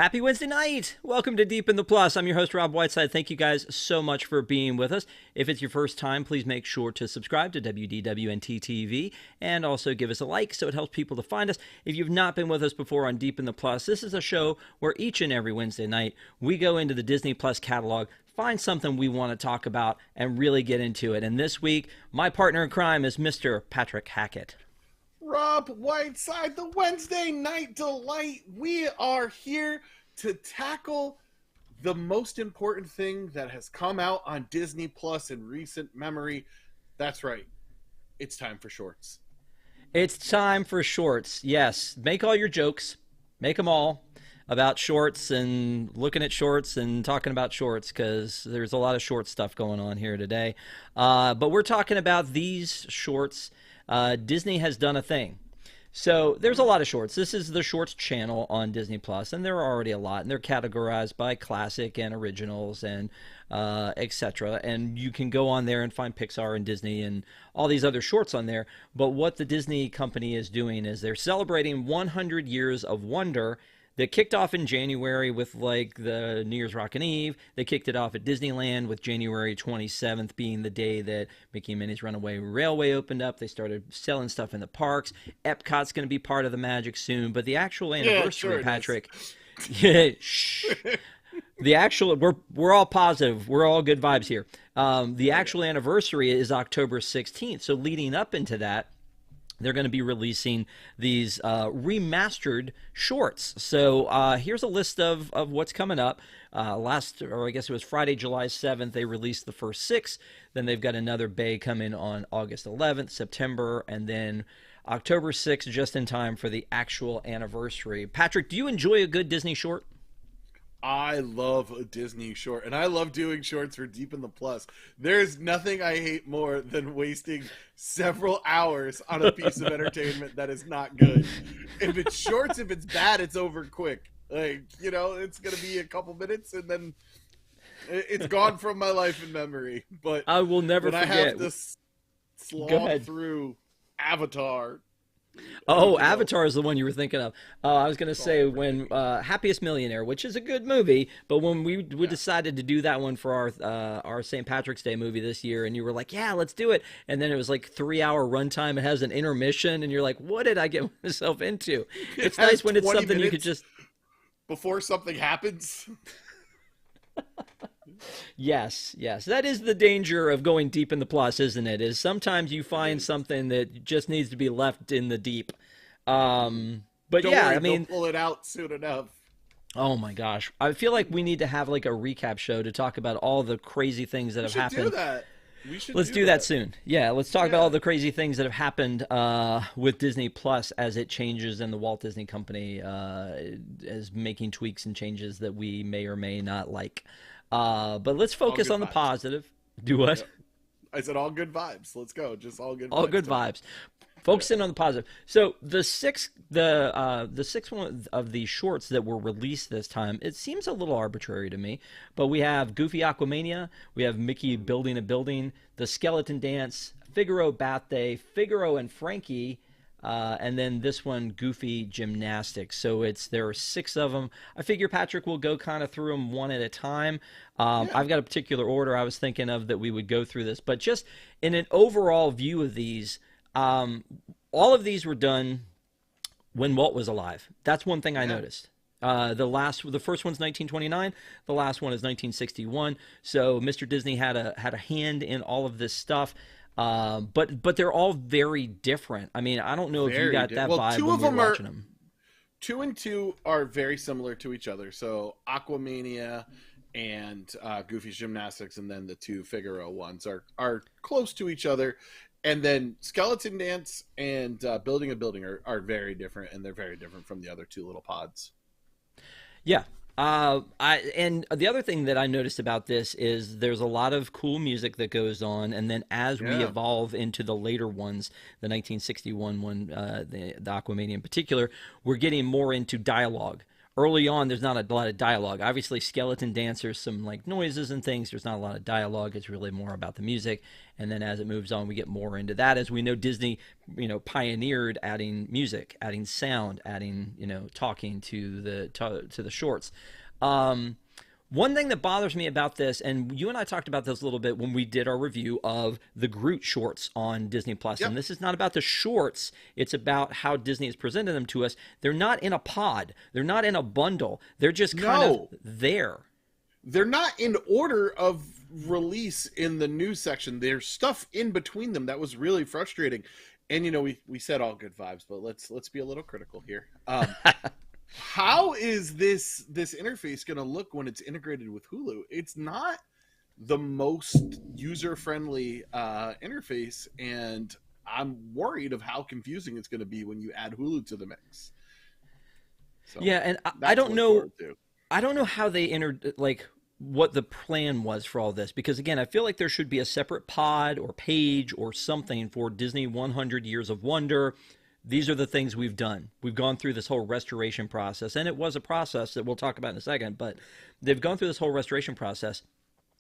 Happy Wednesday night! Welcome to Deep in the Plus. I'm your host, Rob Whiteside. Thank you guys so much for being with us. If it's your first time, please make sure to subscribe to WDWNT TV and also give us a like so it helps people to find us. If you've not been with us before on Deep in the Plus, this is a show where each and every Wednesday night we go into the Disney Plus catalog, find something we want to talk about, and really get into it. And this week, my partner in crime is Mr. Patrick Hackett. Rob Whiteside, the Wednesday Night Delight. We are here to tackle the most important thing that has come out on Disney Plus in recent memory. That's right. It's time for shorts. It's time for shorts. Yes. Make all your jokes. Make them all about shorts and looking at shorts and talking about shorts, because there's a lot of short stuff going on here today. But we're talking about these shorts. Disney has done a thing. So there's a lot of shorts. This is the shorts channel on Disney Plus, and there are already a lot, and they're categorized by classic and originals and etc. And you can go on there and find Pixar and Disney and all these other shorts on there. But what the Disney company is doing is they're celebrating 100 years of wonder. They kicked off in January with like the New Year's Rockin' Eve. They kicked it off at Disneyland with January 27th being the day that Mickey and Minnie's Runaway Railway opened up. They started selling stuff in the parks. Epcot's going to be part of the magic soon. But the actual anniversary, sure Patrick, yeah, shh. The actual, we're all positive. We're all good vibes here. The actual anniversary is October 16th. So leading up into that, they're going to be releasing these remastered shorts. So here's a list of what's coming up. I guess it was Friday, July 7th, they released the first 6. Then they've got another bay coming on August 11th, September, and then October 6th, just in time for the actual anniversary. Patrick, do you enjoy a good Disney short? I love a Disney short, and I love doing shorts for Deep in the Plus. There's nothing I hate more than wasting several hours on a piece of entertainment that is not good. If it's shorts, if it's bad, it's over quick. Like, you know, it's going to be a couple minutes, and then it's gone from my life and memory. But I will never forget. I have to slog through Avatar. Oh, Avatar is the one you were thinking of. I was going to say when Happiest Millionaire, which is a good movie, but when we decided to do that one for our St. Patrick's Day movie this year, and you were like, yeah, let's do it. And then it was like 3-hour runtime. It has an intermission, and you're like, what did I get myself into? It's nice when it's something you could just... Before something happens. Yes. That is the danger of going deep in the plus, isn't it? Is sometimes you find something that just needs to be left in the deep. But Don't yeah, worry, I mean, they'll pull it out soon enough. Oh my gosh, I feel like we need to have like a recap show to talk about all the crazy things that have happened. Do that. Let's do that soon. Yeah, let's talk about all the crazy things that have happened with Disney Plus as it changes, and the Walt Disney Company is making tweaks and changes that we may or may not like. But let's focus on the positive. Do what? Yep. I said all good vibes. Let's go. Just all good vibes. All good vibes. Focus in on the positive. So the sixth one of the shorts that were released this time, it seems a little arbitrary to me, but we have Goofy Aquamania, we have Mickey building a building, the Skeleton Dance, Figaro Bath Day, Figaro and Frankie, and then this one, Goofy Gymnastics. So there are 6 of them. I figure Patrick will go kind of through them one at a time. I've got a particular order I was thinking of that we would go through this, but just in an overall view of these, all of these were done when Walt was alive. That's one thing I noticed. The first one's 1929. The last one is 1961. So Mr. Disney had a hand in all of this stuff. But they're all very different. I mean, I don't know if you got that vibe when we were watching them. 2 and 2 are very similar to each other. So Aquamania and Goofy's Gymnastics, and then the 2 Figaro ones are close to each other. And then Skeleton Dance and Building a Building are very different, and they're very different from the other 2 little pods. Yeah. And the other thing that I noticed about this is there's a lot of cool music that goes on, and then as we evolve into the later ones, the 1961 one, the Aquamania in particular, we're getting more into dialogue. early on, there's not a lot of dialogue. Obviously, skeleton dance, there's some like noises and things. There's not a lot of dialogue. It's really more about the music. And then as it moves on, we get more into that. As we know, Disney, pioneered adding music, adding sound, adding, talking to the shorts. One thing that bothers me about this, and you and I talked about this a little bit when we did our review of the Groot shorts on Disney Plus. Yep. And this is not about the shorts. It's about how Disney has presented them to us. They're not in a pod. They're not in a bundle. They're just kind of there. They're not in order of release in the news section. There's stuff in between them that was really frustrating. And, we said all good vibes, but let's be a little critical here. How is this interface going to look when it's integrated with Hulu? It's not the most user-friendly interface, and I'm worried of how confusing it's going to be when you add Hulu to the mix. So yeah, and I don't know. I don't know how they entered, like, what the plan was for all this, because again, I feel like there should be a separate pod or page or something for Disney 100 Years of Wonder. These are the things we've done. We've gone through this whole restoration process, and it was a process that we'll talk about in a second, but they've gone through this whole restoration process.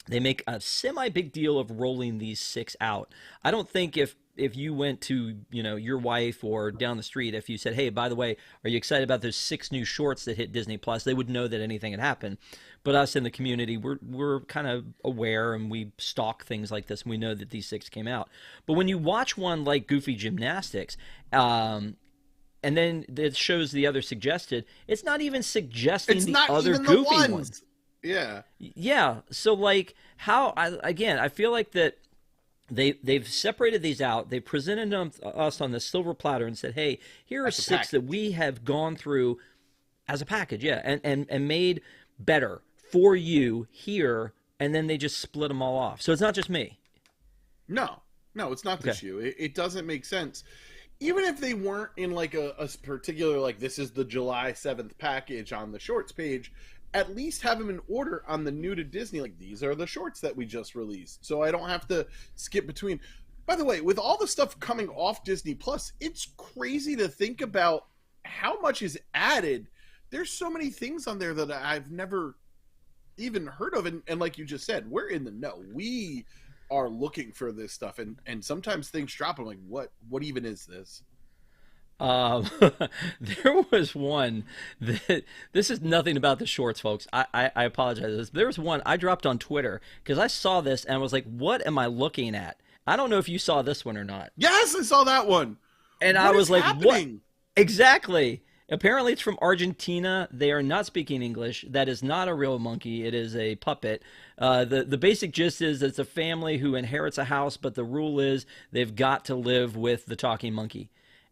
They make a semi-big deal of rolling these 6 out. I don't think if you went to, your wife or down the street, if you said, hey, by the way, are you excited about those 6 new shorts that hit Disney Plus, they would know that anything had happened. But us in the community, we're kind of aware, and we stalk things like this, and we know that these 6 came out. But when you watch one like Goofy Gymnastics, and then it shows the other suggested, it's not even suggesting it's the not other even Goofy the ones. Yeah. Yeah. So like I feel like that they've separated these out. They presented them to us on the silver platter and said, hey, here are 6 that we have gone through as a package. Yeah. And made better for you here. And then they just split them all off. So it's not just me. No, it's not just you. It doesn't make sense. Even if they weren't in like a particular, like this is the July 7th package on the shorts page, at least have them in order on the new to Disney. Like, these are the shorts that we just released, so I don't have to skip between. By the way, with all the stuff coming off Disney Plus, it's crazy to think about how much is added. There's so many things on there that I've never even heard of, and like you just said, we're in the know. We are looking for this stuff, and sometimes things drop. I'm like, what even is this? There was one that, this is nothing about the shorts, folks. I apologize. There was one I dropped on Twitter because I saw this and I was like, what am I looking at? I don't know if you saw this one or not. Yes, I saw that one. And what I was like, happening? What? Exactly. Apparently it's from Argentina. They are not speaking English. That is not a real monkey. It is a puppet. The basic gist is it's a family who inherits a house, but the rule is they've got to live with the talking monkey.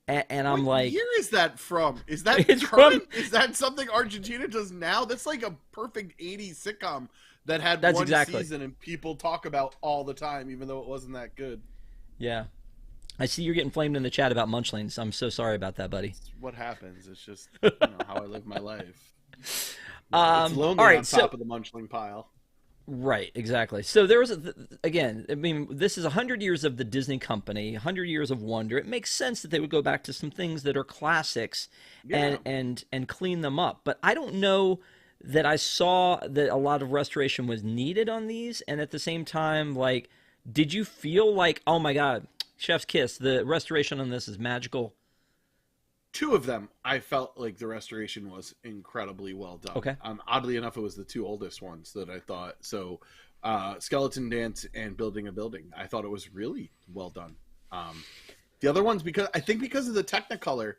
And I'm like, what year is that from? Is that it's current? Is that something Argentina does now? That's like a perfect 80s sitcom that had one season and people talk about all the time, even though it wasn't that good. Yeah. I see you're getting flamed in the chat about munchlings. I'm so sorry about that, buddy. It's what happens. It's just how I live my life. It's lonely all right, on top of the munchling pile. Right, exactly. So there was, again, I mean, this is 100 years of the Disney company, 100 years of wonder. It makes sense that they would go back to some things that are classics and clean them up. But I don't know that I saw that a lot of restoration was needed on these. And at the same time, like, did you feel like, oh my God, chef's kiss, the restoration on this is magical? 2 of them, I felt like the restoration was incredibly well done. Okay. Oddly enough, it was the 2 oldest ones that I thought. So, Skeleton Dance and Building a Building, I thought it was really well done. The other ones, because of the Technicolor,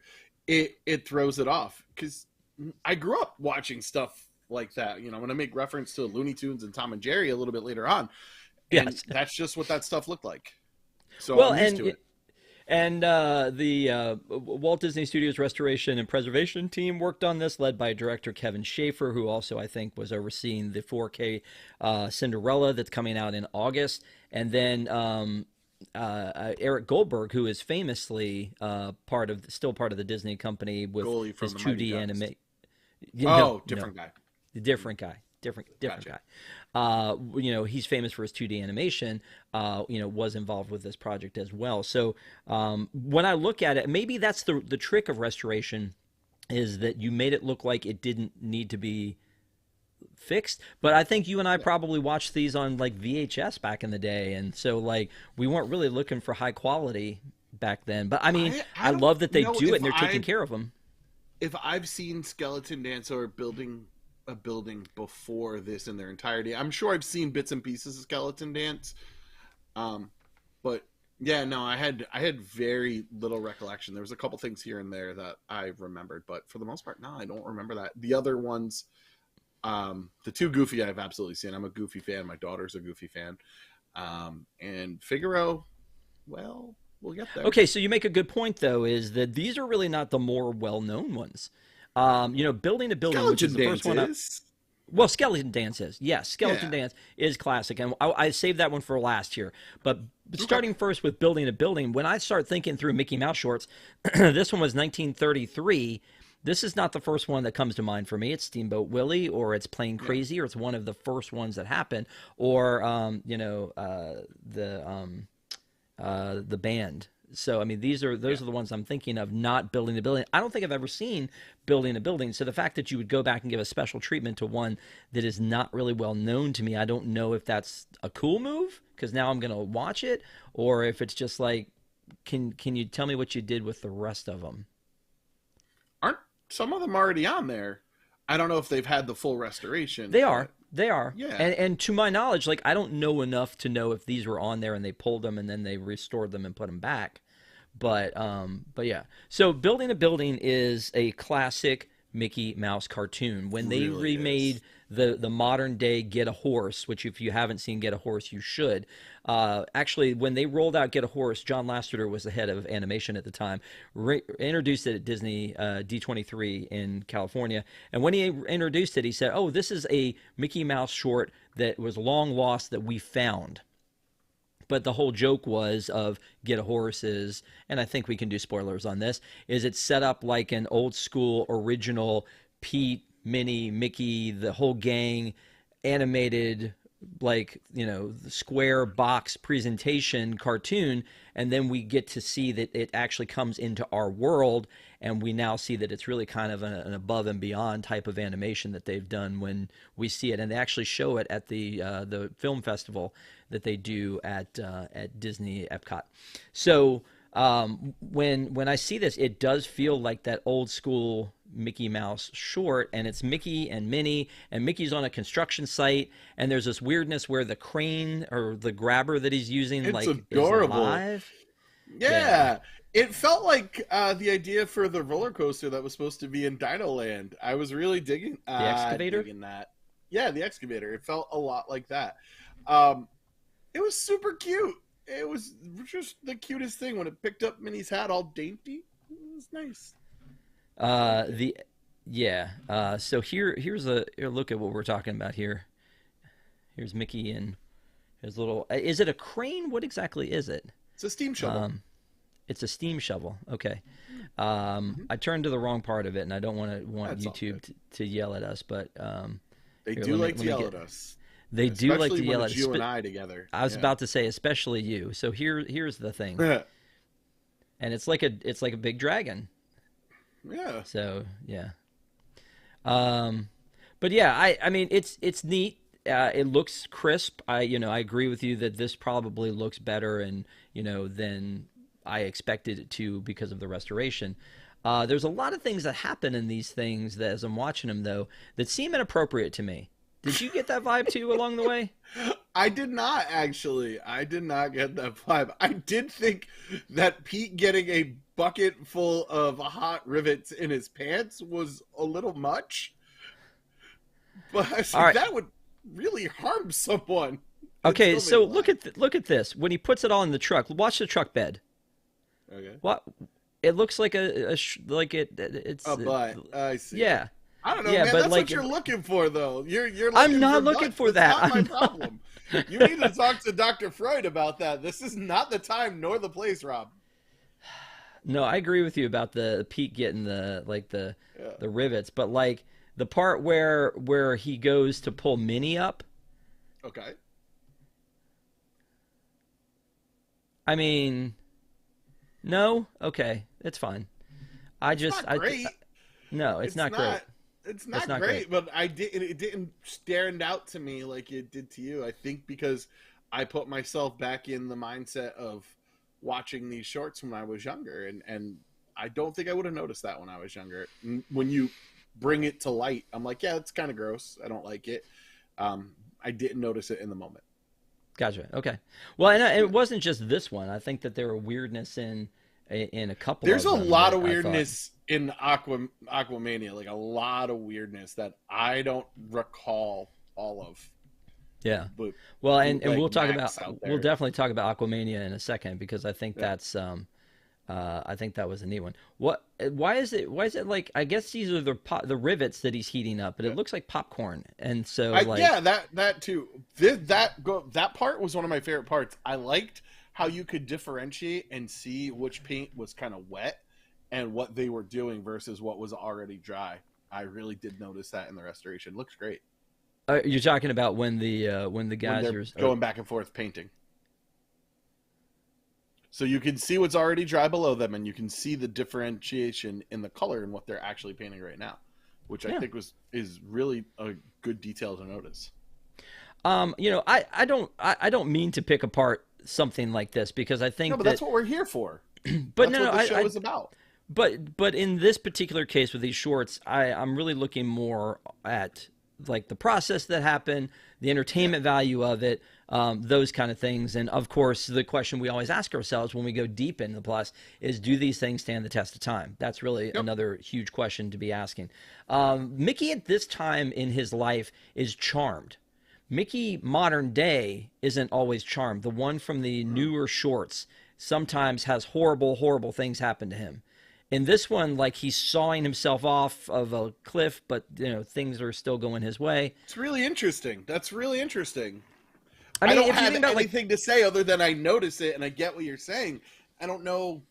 it throws it off. Because I grew up watching stuff like that. I'm going to make reference to Looney Tunes and Tom and Jerry a little bit later on. And that's just what that stuff looked like. So I'm used to it. And the Walt Disney Studios restoration and preservation team worked on this, led by director Kevin Schaefer, who also, I think, was overseeing the 4K Cinderella that's coming out in August. And then Eric Goldberg, who is famously still part of the Disney company with his 2D animation. Different guy. Different guy. He's famous for his 2D animation, was involved with this project as well. So when I look at it, maybe that's the trick of restoration, is that you made it look like it didn't need to be fixed. But I think you and I probably watched these on like VHS back in the day, and so like we weren't really looking for high quality back then. But I mean, I I don't love that they know do it if and they're taking care of them. if I've seen Skeleton Dance or building a building before this in their entirety. I'm sure I've seen bits and pieces of Skeleton Dance, but yeah, no, I had very little recollection. There was a couple things here and there that I remembered, but for the most part, no, I don't remember that. The other ones, the two Goofy I've absolutely seen. I'm a Goofy fan. My daughter's a Goofy fan, and Figaro. Well, we'll get there. Okay, so you make a good point though, is that these are really not the more well-known ones. Building a building, which is the first one. Well, Skeleton Dance is. Yes, Skeleton Dance is classic. And I saved that one for last year. But starting first with Building a Building, when I start thinking through Mickey Mouse shorts, this one was 1933. This is not the first one that comes to mind for me. It's Steamboat Willie, or it's Plain Crazy, or it's one of the first ones that happened, or, the band. So, I mean, those are the ones I'm thinking of, not Building a Building. I don't think I've ever seen Building a Building. So the fact that you would go back and give a special treatment to one that is not really well known to me, I don't know if that's a cool move, because now I'm going to watch it, or if it's just like, can you tell me what you did with the rest of them? Aren't some of them already on there? I don't know if they've had the full restoration. They are. They are. Yeah. And to my knowledge, like, I don't know enough to know if these were on there and they pulled them and then they restored them and put them back. But yeah. So Building a Building is a classic Mickey Mouse cartoon. When they Really remade the modern day Get a Horse, which if you haven't seen Get a Horse, you should. Actually, when they rolled out Get a Horse, John Lasseter was the head of animation at the time, introduced it at Disney D23 in California. And when he introduced it, he said, "Oh, this is a Mickey Mouse short that was long lost that we found." But the whole joke was of Get a Horse is, and I think we can do spoilers on this, is it's set up like an old school original Pete, Minnie, Mickey, the whole gang animated, like, the square box presentation cartoon. And then we get to see that it actually comes into our world, and we now see that it's really kind of an above and beyond type of animation that they've done when we see it. And they actually show it at the film festival that they do at Disney Epcot. So when I see this, it does feel like that old school Mickey Mouse short, and it's Mickey and Minnie, and Mickey's on a construction site, and there's this weirdness where the crane or the grabber that he's using, It's like, adorable. is alive. Yeah. It felt like the idea for the roller coaster that was supposed to be in Dino Land. I was really digging The excavator? digging that. Yeah, the excavator. It felt a lot like that. It was super cute. It was just the cutest thing when it picked up Minnie's hat all dainty. It was nice. So here's a look at what we're talking about here. Here's Mickey and his little. Is it a crane? What exactly is it? It's a steam shovel. It's a steam shovel. Okay. I turned to the wrong part of it, and I don't want That's all YouTube good. to yell at us, but They here, do let me- like to let me yell get- at us. they do like to Especially yell when at it's us. you and I together. I was about to say, especially you. So here's the thing, and it's like a big dragon. Yeah. So yeah. But yeah, I mean it's neat. It looks crisp. I agree with you that this probably looks better and than I expected it to because of the restoration. There's a lot of things that happen in these things that, as I'm watching them though, that seem inappropriate to me. Did you get that vibe too along the way? I did not, actually. I did not get that vibe. I did think that Pete getting a bucket full of hot rivets in his pants was a little much. But I was All like, right. that would really harm someone. Okay, It so still made me look at this. When he puts it all in the truck, watch the truck bed. laugh. Okay. What? It looks like it's Oh, but I see. yeah. I don't know, Yeah, man. but That's like- what you're looking for, though. You're looking I'm not for looking nuts. for That's that. not my I'm not. problem. You need to talk to Dr. Freud about that. This is not the time nor the place, Rob. No, I agree with you about the Pete getting the Yeah. the rivets, but like the part where he goes to pull Minnie up. Okay. I mean, no, okay, it's fine. I It's just not great. No, it's not great. It's It's not not great, great. but it didn't stand out to me like it did to you. I think because I put myself back in the mindset of watching these shorts when I was younger, and I don't think I would have noticed that when I was younger. When you bring it to light, I'm like, yeah, it's kind of gross. I don't like it. I didn't notice it in the moment. Gotcha. Okay. Well, and it wasn't just this one. I think that there were weirdness in a couple There's of a them lot that of I thought. weirdness in Aquamania, like a lot of weirdness that I don't recall all of. Yeah. But Well, and like Max out we'll there. definitely talk about Aquamania in a second because I think Yeah. that's I think that was a neat one. Why is it like I guess these are the rivets that he's heating up, but it Yeah. looks like popcorn. And so like Yeah, that too. That part was one of my favorite parts. I liked how you could differentiate and see which paint was kind of wet and what they were doing versus what was already dry. I really did notice that in the restoration. Looks great you're talking about when the when guys they're are going back and forth painting. So you can see what's already dry below them, and you can see the differentiation in the color and what they're actually painting right now, which I yeah. think is really a good detail to notice. You know, I don't mean to pick apart something like this because I No, think but that that's what we're here for. but That's no, what the show I is about. but in this particular case with these shorts, I'm really looking more at like the process that happened, the Yeah. entertainment value of it, those kind of things, and of course the question we always ask ourselves when we go deep into the plus is, do these things stand the test of time? That's really Yep. another huge question to be asking. Mickey at this time in his life is charmed. Mickey modern day isn't always charmed. The one from the newer shorts sometimes has horrible, horrible things happen to him. In this one, like he's sawing himself off of a cliff, but you know things are still going his way. It's really interesting. That's really interesting. I I mean, don't if you have think about like anything to say other than I notice it and I get what you're saying. I don't know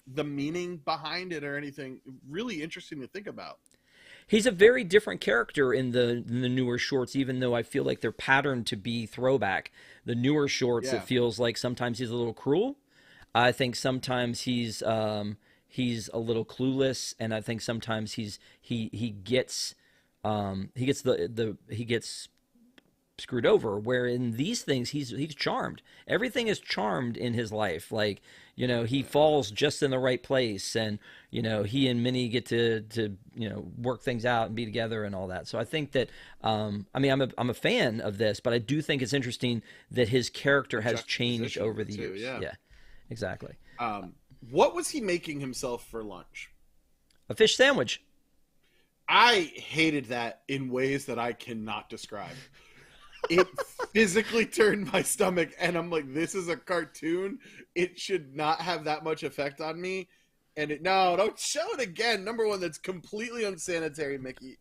the meaning behind it or anything. Really interesting to think about. he's a very different character in the newer shorts, even though I feel like they're patterned to be throwback. The newer shorts, it Yeah. feels like sometimes he's a little cruel. I think sometimes he's a little clueless, and I think sometimes he gets he gets screwed over. Where in these things he's charmed. Everything is charmed in his life. Like you know he falls just in the right place, and you know he and Minnie get to you know work things out and be together and all that. So I think that I mean I'm a fan of this, but I do think it's interesting that his character has changed Juxtaposition over the too, years. yeah. Yeah, exactly. Um, what was he making himself for lunch? A fish sandwich. I hated that in ways that I cannot describe. It physically turned my stomach, and I'm like, this is a cartoon. It should not have that much effect on me. And no, don't show it again. Number one, that's completely unsanitary, Mickey.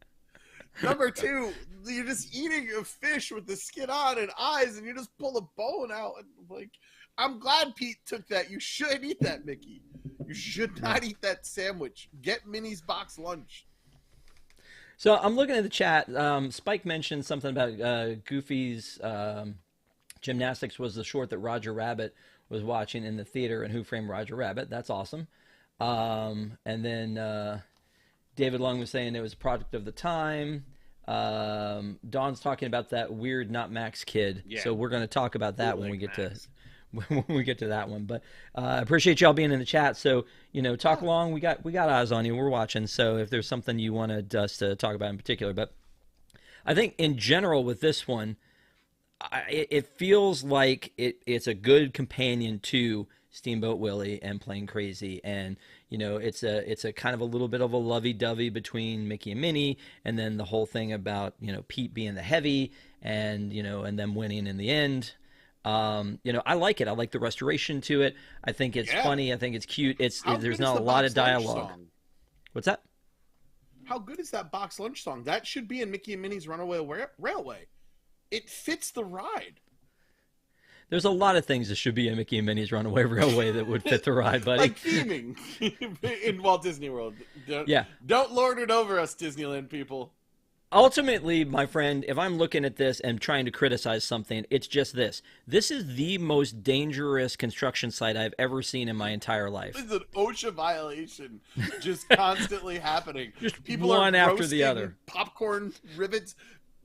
Number two, you're just eating a fish with the skin on and eyes, and you just pull the bone out. And like, I'm glad Pete took that. You shouldn't eat that, Mickey. You should not eat that sandwich. Get Minnie's box lunch. So I'm looking at the chat. Spike mentioned something about Goofy's Gymnastics was the short that Roger Rabbit was watching in the theater, and Who Framed Roger Rabbit. That's awesome. And then David Long was saying it was a product of the time. Dawn's talking about that weird Not Max kid. Yeah. So we're going to talk about that when we Bootleg get Max. to when we get to that one. But I appreciate y'all being in the chat. So you know, talk along. We got eyes on you. We're watching. So if there's something you wanted us to talk about in particular, but I think in general with this one, it feels like it's a good companion to Steamboat Willie and Plain Crazy, and you know it's a kind of a little bit of a lovey-dovey between Mickey and Minnie, and then the whole thing about you know Pete being the heavy, and you know and them winning in the end. You know I like it. I like the restoration to it. I think it's Yeah. funny. I think it's cute. How There's good is not a the lot box of lunch dialogue. song? What's that? How good is that box lunch song? That should be in Mickey and Minnie's Runaway Railway. It fits the ride. There's a lot of things that should be in Mickey and Minnie's Runaway Railway that would fit the ride, buddy. Like theming in Walt Disney World. Yeah. Don't lord it over us, Disneyland people. ultimately, my friend, if I'm looking at this and trying to criticize something, it's just this. This is the most dangerous construction site I've ever seen in my entire life. It's an OSHA violation just constantly happening. Just People one are after the roasting other. popcorn rivets,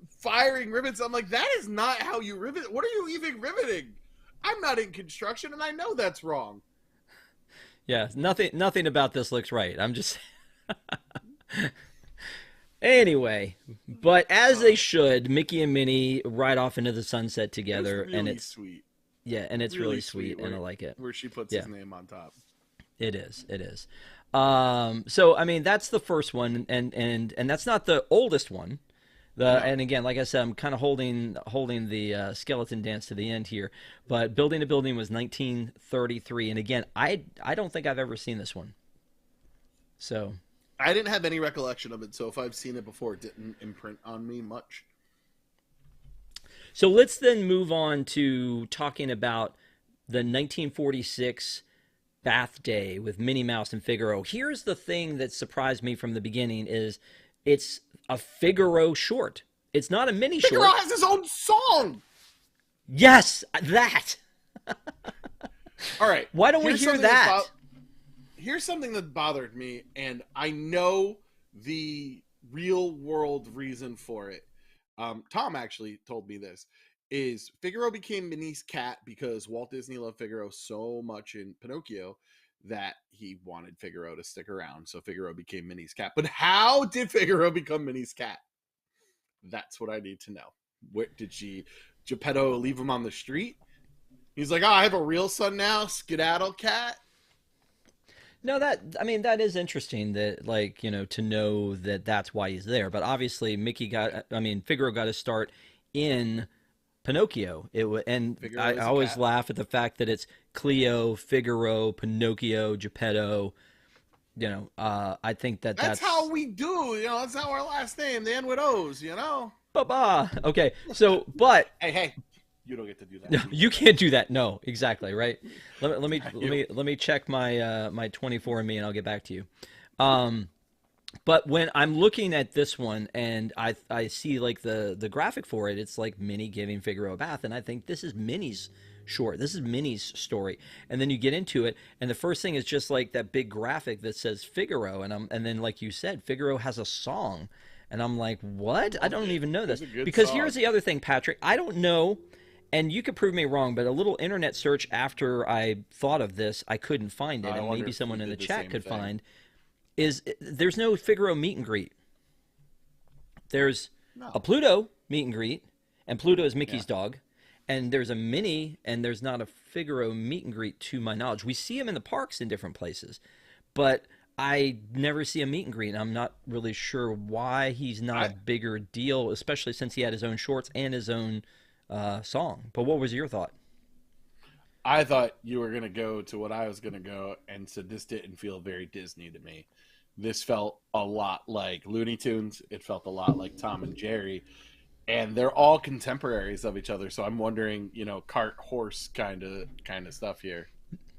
firing rivets. I'm like, that is not how you rivet. What are you even riveting? I'm not in construction, and I know that's wrong. Yeah, nothing about this looks right. I'm just anyway, but as they should, Mickey and Minnie ride off into the sunset together, It's really and it's sweet. yeah, and it's really sweet, and I like it. Where she puts Yeah, his name on top. it is. It is. So I mean, that's the first one, and that's not the oldest one. And again, like I said, I'm kind of holding the skeleton dance to the end here. But Building a Building was 1933, and again, I don't think I've ever seen this one. So I didn't have any recollection of it, so if I've seen it before, it didn't imprint on me much. so let's then move on to talking about the 1946 Bath Day with Minnie Mouse and Figaro. Here's the thing that surprised me from the beginning is it's a Figaro short. It's not a mini Figaro short. has his own song. Yes, that. All right. Why don't we here's hear something that? Here's something that bothered me, and I know the real world reason for it. Tom actually told me this. Is Figaro became Minnie's cat because Walt Disney loved Figaro so much in Pinocchio that he wanted Figaro to stick around. So Figaro became Minnie's cat. But how did Figaro become Minnie's cat? That's what I need to know. Where did Geppetto leave him on the street? He's like, oh, I have a real son now, skedaddle cat. No, that is interesting that, like, to know that that's why he's there. But obviously Figaro got his start in Pinocchio. And I always laugh at the fact that it's Cleo, Figaro, Pinocchio, Geppetto. I think that's how we do. That's how our last name. They end with O's. Ba-ba. Okay, so but hey, you don't get to do that. You can't do that. No, exactly right. Let me check my my 24andMe and I'll get back to you. But when I'm looking at this one and I see like the graphic for it, it's like Minnie giving Figaro a bath, and I think this is Minnie's short. This is Minnie's story. And then you get into it, and the first thing is just like that big graphic that says Figaro, and then like you said, Figaro has a song, and I'm like, what? I don't even know this. Because here's the other thing, Patrick. I don't know, and you could prove me wrong, but a little internet search after I thought of this, I couldn't find it, and maybe someone in the chat could find. There's no Figaro meet and greet. There's a Pluto meet and greet, and Pluto is Mickey's dog, and there's a Minnie, and there's not a Figaro meet and greet to my knowledge. We see him in the parks in different places, but I never see a meet and greet, and I'm not really sure why he's not a bigger deal, especially since he had his own shorts and his own song. But what was your thought? I thought you were going to go to what I was going to go, and so this didn't feel very Disney to me. This felt a lot like Looney Tunes. It felt a lot like Tom and Jerry. And they're all contemporaries of each other. So I'm wondering, cart horse kind of stuff here.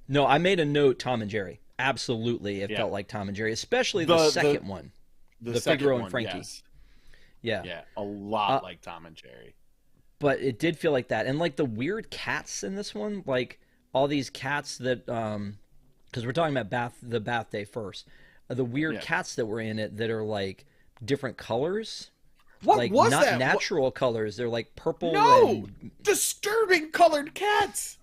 No, I made a note, Tom and Jerry. Absolutely. It felt like Tom and Jerry, especially the second one. The Figaro and Frankie. Yes. Yeah. Yeah, a lot like Tom and Jerry. But it did feel like that. And like the weird cats in this one, like all these cats that, because we're talking about the Bath Day first. The weird cats that were in it that are like different colors. What like was not that? Natural colors. They're like purple. No, disturbing colored cats.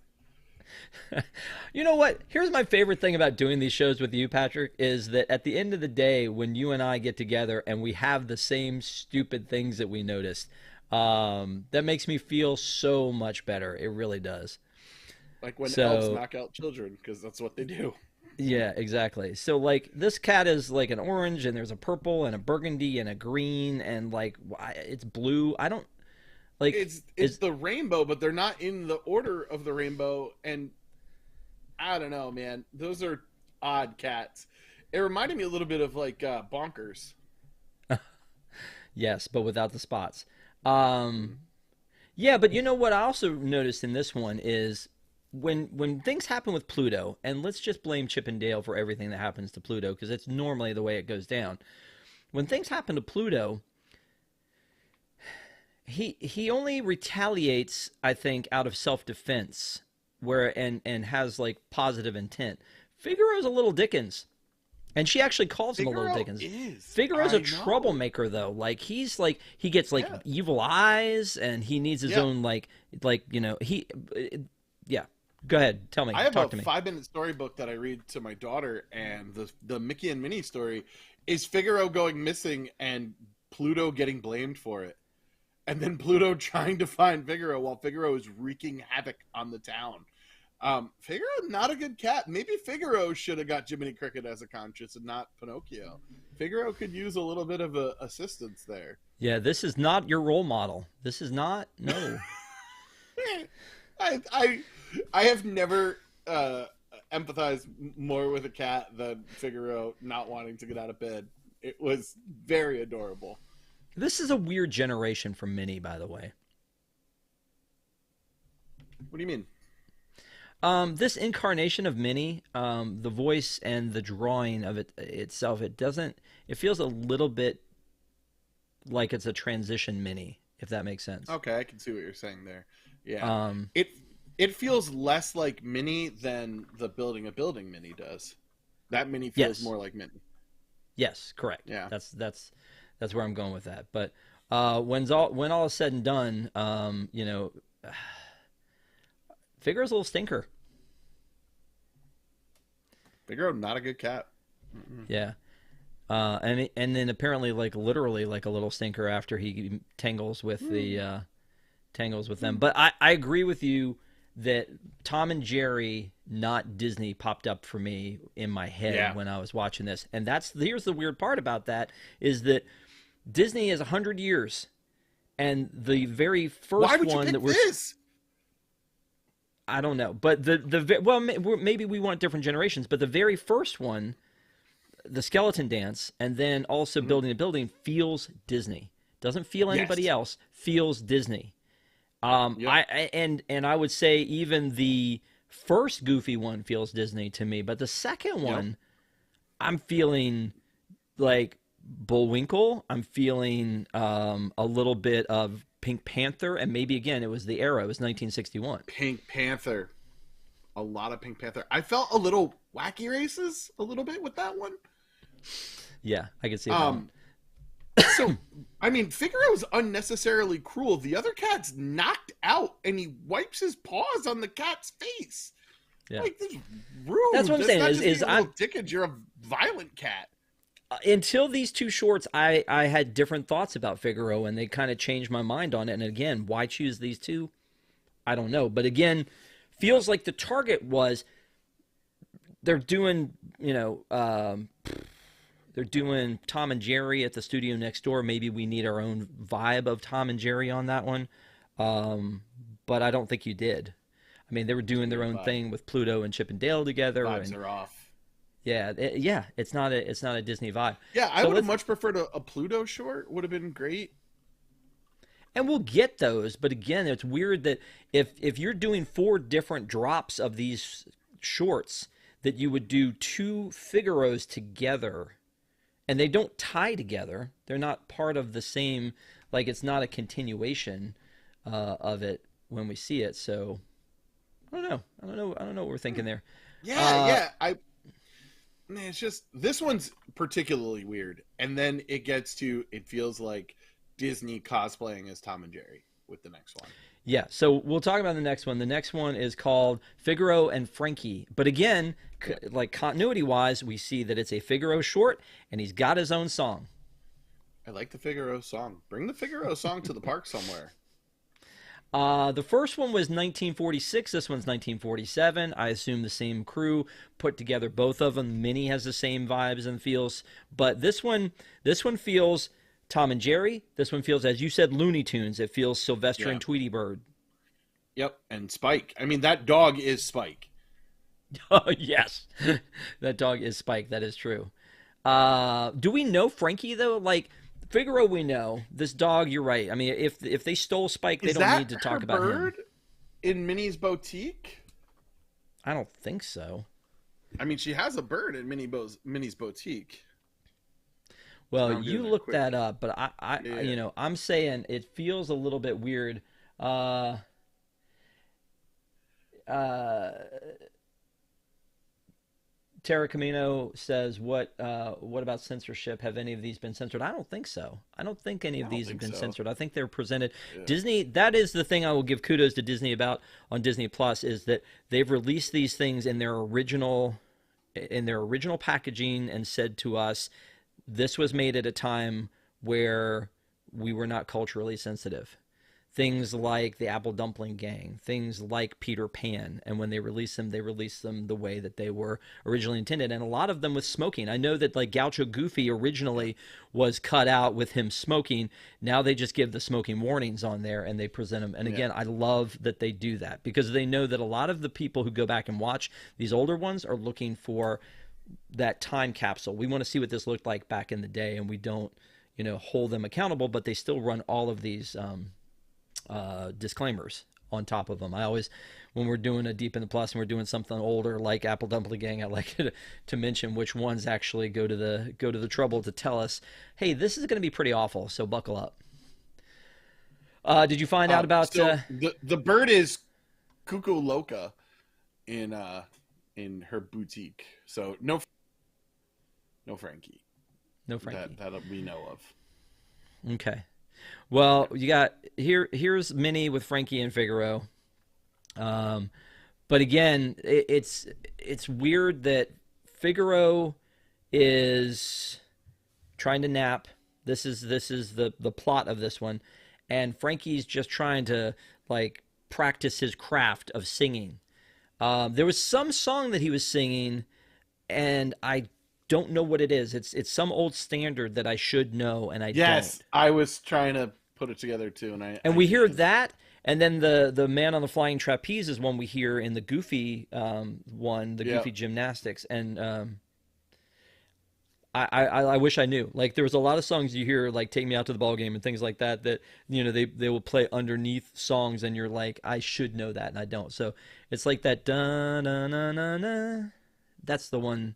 You know what? Here's my favorite thing about doing these shows with you, Patrick, is that at the end of the day, when you and I get together and we have the same stupid things that we noticed, that makes me feel so much better. It really does. Like when elves knock out children, because that's what they do. Yeah, exactly. So, like, this cat is, like, an orange, and there's a purple, and a burgundy, and a green, and, like, it's blue. I don't, like... It's the rainbow, but they're not in the order of the rainbow, and I don't know, man. Those are odd cats. It reminded me a little bit of, like, Bonkers. Yes, but without the spots. Yeah, but you know what I also noticed in this one is... When things happen with Pluto, and let's just blame Chip and Dale for everything that happens to Pluto, because it's normally the way it goes down. When things happen to Pluto, he only retaliates, I think, out of self-defense, where and has like positive intent. Figaro's a little Dickens, and she actually calls him a little Figaro Dickens. is. Figaro's I a know. troublemaker though. Like he gets like Yeah. evil eyes, and he needs his Yeah. own yeah. Go ahead, tell me, I have a talk to me. 5-minute storybook that I read to my daughter, and the Mickey and Minnie story is Figaro going missing and Pluto getting blamed for it. And then Pluto trying to find Figaro while Figaro is wreaking havoc on the town. Figaro, not a good cat. Maybe Figaro should have got Jiminy Cricket as a conscience and not Pinocchio. Figaro could use a little bit of assistance there. Yeah, this is not your role model. This is not. No. I have never empathized more with a cat than Figaro not wanting to get out of bed. It was very adorable. This is a weird generation for Minnie, by the way. What do you mean? This incarnation of Minnie, the voice and the drawing of it itself, it feels a little bit like it's a transition Minnie, if that makes sense. Okay, I can see what you're saying there. Yeah. Um, It feels less like Minnie than the building a building Minnie does. That Minnie feels Yes. more like Minnie. yes, correct. Yeah. That's where I'm going with that. But when all is said and done, Figaro's a little stinker. Figaro, not a good cat. Yeah. And then apparently like literally like a little stinker after he tangles with them. But I agree with you that Tom and Jerry, not Disney, popped up for me in my head when I was watching this. And here's the weird part about that is that Disney is 100 years, and the very first Why would you one pick that we're this? I don't know, but maybe we want different generations, but the very first one, the skeleton dance, and then also building a building feels Disney. Doesn't feel anybody Yes. else. Feels Disney. Yep. I would say even the first Goofy one feels Disney to me, but the second one, I'm feeling like Bullwinkle. I'm feeling a little bit of Pink Panther, and maybe again it was the era. It was 1961. Pink Panther. A lot of Pink Panther. I felt a little Wacky Races a little bit with that one. Yeah, I could see that. One. So, I mean, Figaro's unnecessarily cruel. The other cat's knocked out, and he wipes his paws on the cat's face. Yeah. Like, this is rude. That's what I'm saying. Not Is just being a I'm little Dickens, you're a violent cat. until these two shorts, I had different thoughts about Figaro, and they kind of changed my mind on it. And again, why choose these two? I don't know. But again, feels like the target was they're doing, they're doing Tom and Jerry at the studio next door. Maybe we need our own vibe of Tom and Jerry on that one. But I don't think you did. I mean, they were doing their own thing with Pluto and Chip and Dale together. Vibes And are off. yeah, it's not a Disney vibe. Yeah, I So would have let's- much preferred a Pluto short. Would have been great. And we'll get those, but again, it's weird that if you're doing 4 different drops of these shorts, that you would do 2 Figaros together, and they don't tie together. They're not part of the same. Like it's not a continuation of it when we see it. So I don't know. I don't know what we're thinking there. Yeah. Man, it's just this one's particularly weird, and then it feels like Disney cosplaying as Tom and Jerry with the next one. Yeah, so we'll talk about the next one. The next one is called Figaro and Frankie. But again, like continuity-wise, we see that it's a Figaro short, and he's got his own song. I like the Figaro song. Bring the Figaro song to the park somewhere. The first one was 1946. This one's 1947. I assume the same crew put together both of them. Minnie has the same vibes and feels, but this one feels Tom and Jerry. This one feels, as you said, Looney Tunes. It feels Sylvester and Tweety Bird. Yep, and Spike. I mean, that dog is Spike. Oh, yes. That dog is Spike. That is true. Do we know Frankie, though? Like, Figaro we know. This dog, you're right. I mean, if they stole Spike, they don't need to talk about him. In Minnie's boutique? I don't think so. I mean, she has a bird in Minnie's boutique. Well, I'm you doing a look quick. that up, but Yeah. you know, I'm saying it feels a little bit weird. Uh, uh, Tara Camino says, what about censorship? Have any of these been censored? I don't think so. I don't think any I of don't these have think been so. censored. I think they're presented. Yeah. Disney, that is the thing I will give kudos to Disney about on Disney Plus is that they've released these things in their original packaging and said to us, this was made at a time where we were not culturally sensitive. Things like the Apple Dumpling Gang, things like Peter Pan, and when they release them the way that they were originally intended, and a lot of them with smoking. I know that like Gaucho Goofy Yeah. originally was cut out with him smoking. Now they just give the smoking warnings on there and they present them. And Yeah. again, I love that they do that because they know that a lot of the people who go back and watch these older ones are looking for that time capsule. We want to see what this looked like back in the day, and we don't, you know, hold them accountable, but they still run all of these disclaimers on top of them. I always, when we're doing a Deep in the Plus and we're doing something older like Apple Dumpling Gang, I like to mention which ones actually go to the trouble to tell us, hey, this is going to be pretty awful, so buckle up. Did you find out about? So the bird is Cuckoo Loca in her boutique. So no Frankie No, Frankie. that we know of. Okay. Well, you got here's Minnie with Frankie and Figaro. Um, but again, it's weird that Figaro is trying to nap. This is the plot of this one, and Frankie's just trying to like practice his craft of singing. There was some song that he was singing, and I don't know what it is. It's some old standard that I should know, and I don't. Yes, I was trying to put it together too, and And I we hear can't. that, and then the man on the flying trapeze is one we hear in the Goofy one, the Yeah. Goofy Gymnastics, and I wish I knew. Like there was a lot of songs you hear, like "Take Me Out to the Ball Game" and things like that. That you know they will play underneath songs, and you're like, I should know that, and I don't. So it's like that da na na na na. That's the one.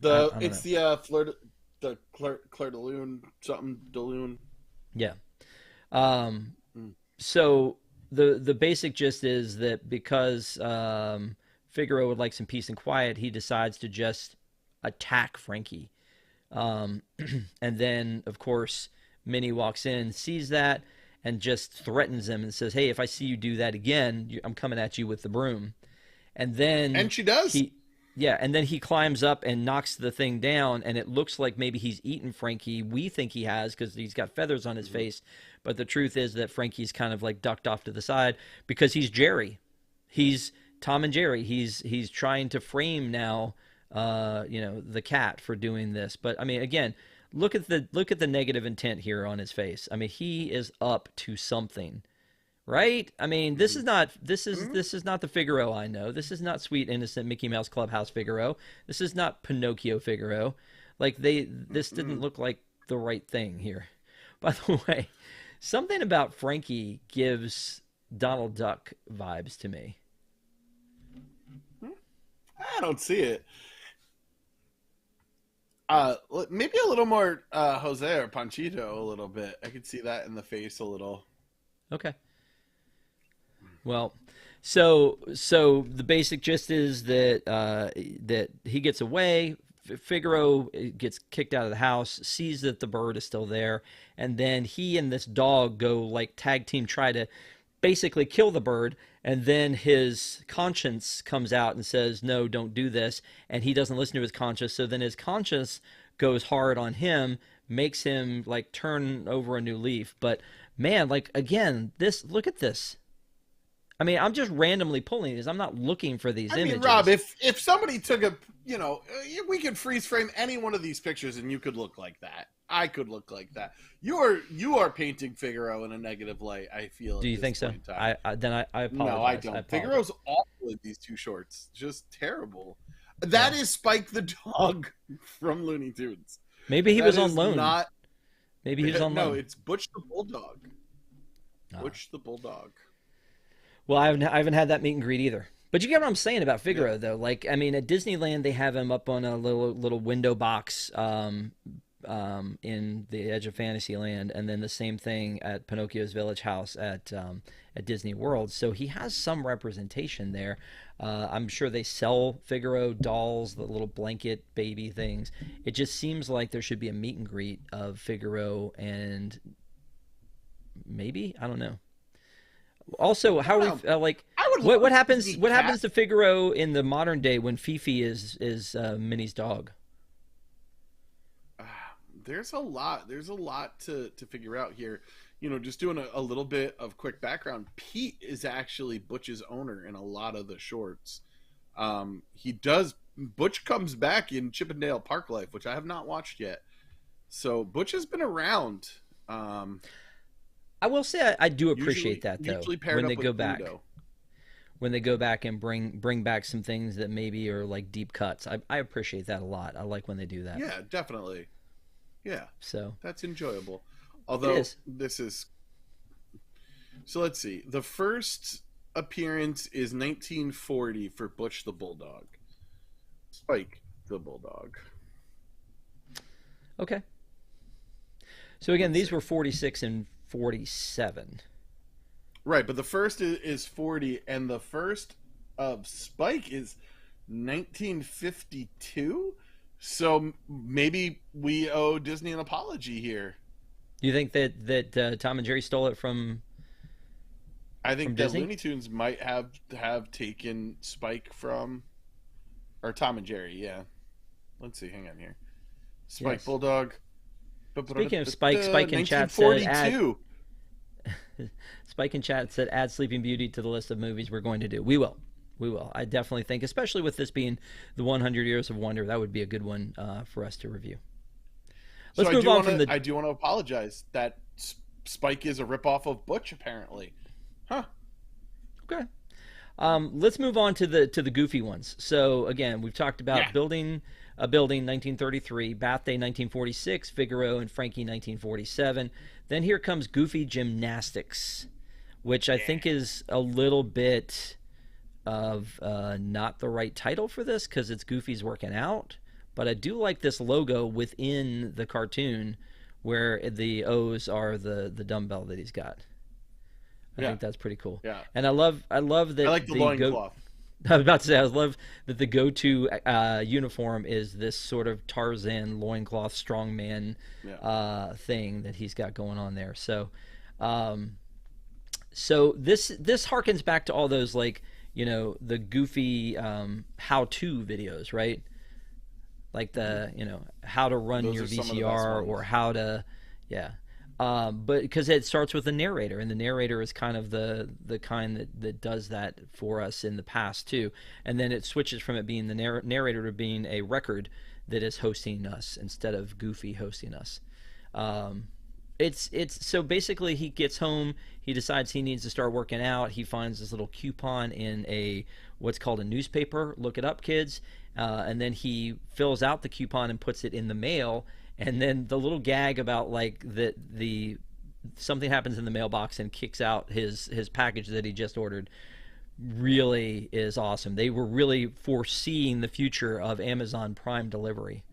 I don't It's know. the Claire de Lune something de Lune. Yeah. Um, Mm. so the basic gist is that because Figaro would like some peace and quiet, he decides to just attack Frankie. Um, and then, of course, Minnie walks in, sees that, and just threatens him and says, "Hey, if I see you do that again, I'm coming at you with the broom." And then And she does. he, yeah, and then he climbs up and knocks the thing down, and it looks like maybe he's eaten Frankie. We think he has because he's got feathers on his Mhm. face, but the truth is that Frankie's kind of like ducked off to the side because he's Jerry. He's Tom and Jerry. He's trying to frame now, you know, the cat for doing this. But I mean, again, look at the negative intent here on his face. I mean, he is up to something, right? I mean, this is Mhm. not this is Mhm. this is not the Figaro I know. This is not sweet innocent Mickey Mouse Clubhouse Figaro. This is not Pinocchio Figaro. Like this didn't Mhm. look like the right thing here. By the way, something about Frankie gives Donald Duck vibes to me. I don't see it. Maybe a little more Jose or Panchito a little bit. I could see that in the face a little. Okay. Well, so the basic gist is that that he gets away. Figaro gets kicked out of the house, sees that the bird is still there, and then he and this dog go like tag team try to basically kill the bird. And then his conscience comes out and says, "No, don't do this." And he doesn't listen to his conscience. So then his conscience goes hard on him, makes him like turn over a new leaf. But man, like again, this look at this. I mean, I'm just randomly pulling these. I'm not looking for these I mean, Rob, images. if somebody took we could freeze frame any one of these pictures and you could look like that. I could look like that. You are painting Figaro in a negative light. I feel Do at you this think so? point in time. I No, I apologize. I don't. apologize. Figaro's awful in these two shorts. Just terrible. Yeah. That is Spike the dog from Looney Tunes. Maybe he That was on is loan. not. Maybe he was on No, loan. it's Butch the Bulldog. Ah. Butch the Bulldog. Well, I haven't had that meet and greet either. But you get what I'm saying about Yeah. Figaro, though. Like, I mean, at Disneyland, they have him up on a little window box, in the Edge of Fantasyland, and then the same thing at Pinocchio's Village House at Disney World. So he has some representation there. I'm sure they sell Figaro dolls, the little blanket baby things. It just seems like there should be a meet and greet of Figaro and maybe, I don't know. Also, how we like what happens? What happens to Figaro in the modern day when Fifi is Minnie's dog? There's a lot to figure out here. You know, just doing a little bit of quick background. Pete is actually Butch's owner in a lot of the shorts. Butch comes back in Chippendale Park Life, which I have not watched yet. So Butch has been around. I will say I do appreciate that though when they go back. Pluto. When they go back and bring back some things that maybe are like deep cuts. I appreciate that a lot. I like when they do that. Yeah, definitely. Yeah. So that's enjoyable. Although this is so let's see. The first appearance is 1940 for Butch the Bulldog. Spike the Bulldog. Okay. So again, these were 46 and 47. Right, but the first is 40, and the first of Spike is 1952. So maybe we owe Disney an apology here. You think that Tom and Jerry stole it from? I think from that Disney? Looney Tunes might have taken Spike from, or Tom and Jerry. Yeah. Let's see. Hang on here. Spike Yes. Bulldog. Speaking of Spike, Spike in chat said Spike in chat said add Sleeping Beauty to the list of movies we're going to do. We will. I definitely think, especially with this being the 100 Years of Wonder, that would be a good one for us to review. Let's move on from the. I do want to apologize that Spike is a ripoff of Butch, apparently. Huh. Okay. Let's move on to the goofy ones. So again, we've talked about building 1933, Bath Day 1946, Figaro and Frankie 1947. Then here comes Goofy Gymnastics, which I think is a little bit of not the right title for this because it's Goofy's working out. But I do like this logo within the cartoon where the O's are the dumbbell that he's got. I think that's pretty cool. Yeah. And I love that. I like the loincloth. I was about to say, I love that the go-to uniform is this sort of Tarzan loincloth strongman thing that he's got going on there. So, so this harkens back to all those, like, you know, the Goofy how-to videos, right? Like the, you know, how to run your VCR or how to, but because it starts with a narrator, and the narrator is kind of the kind that does that for us in the past too, and then it switches from it being the narrator to being a record that is hosting us instead of Goofy hosting us. It's so basically he gets home, he decides he needs to start working out. He finds this little coupon in what's called a newspaper. Look it up, kids. And then he fills out the coupon and puts it in the mail. And then the little gag about like the something happens in the mailbox and kicks out his package that he just ordered really is awesome. They were really foreseeing the future of Amazon Prime delivery.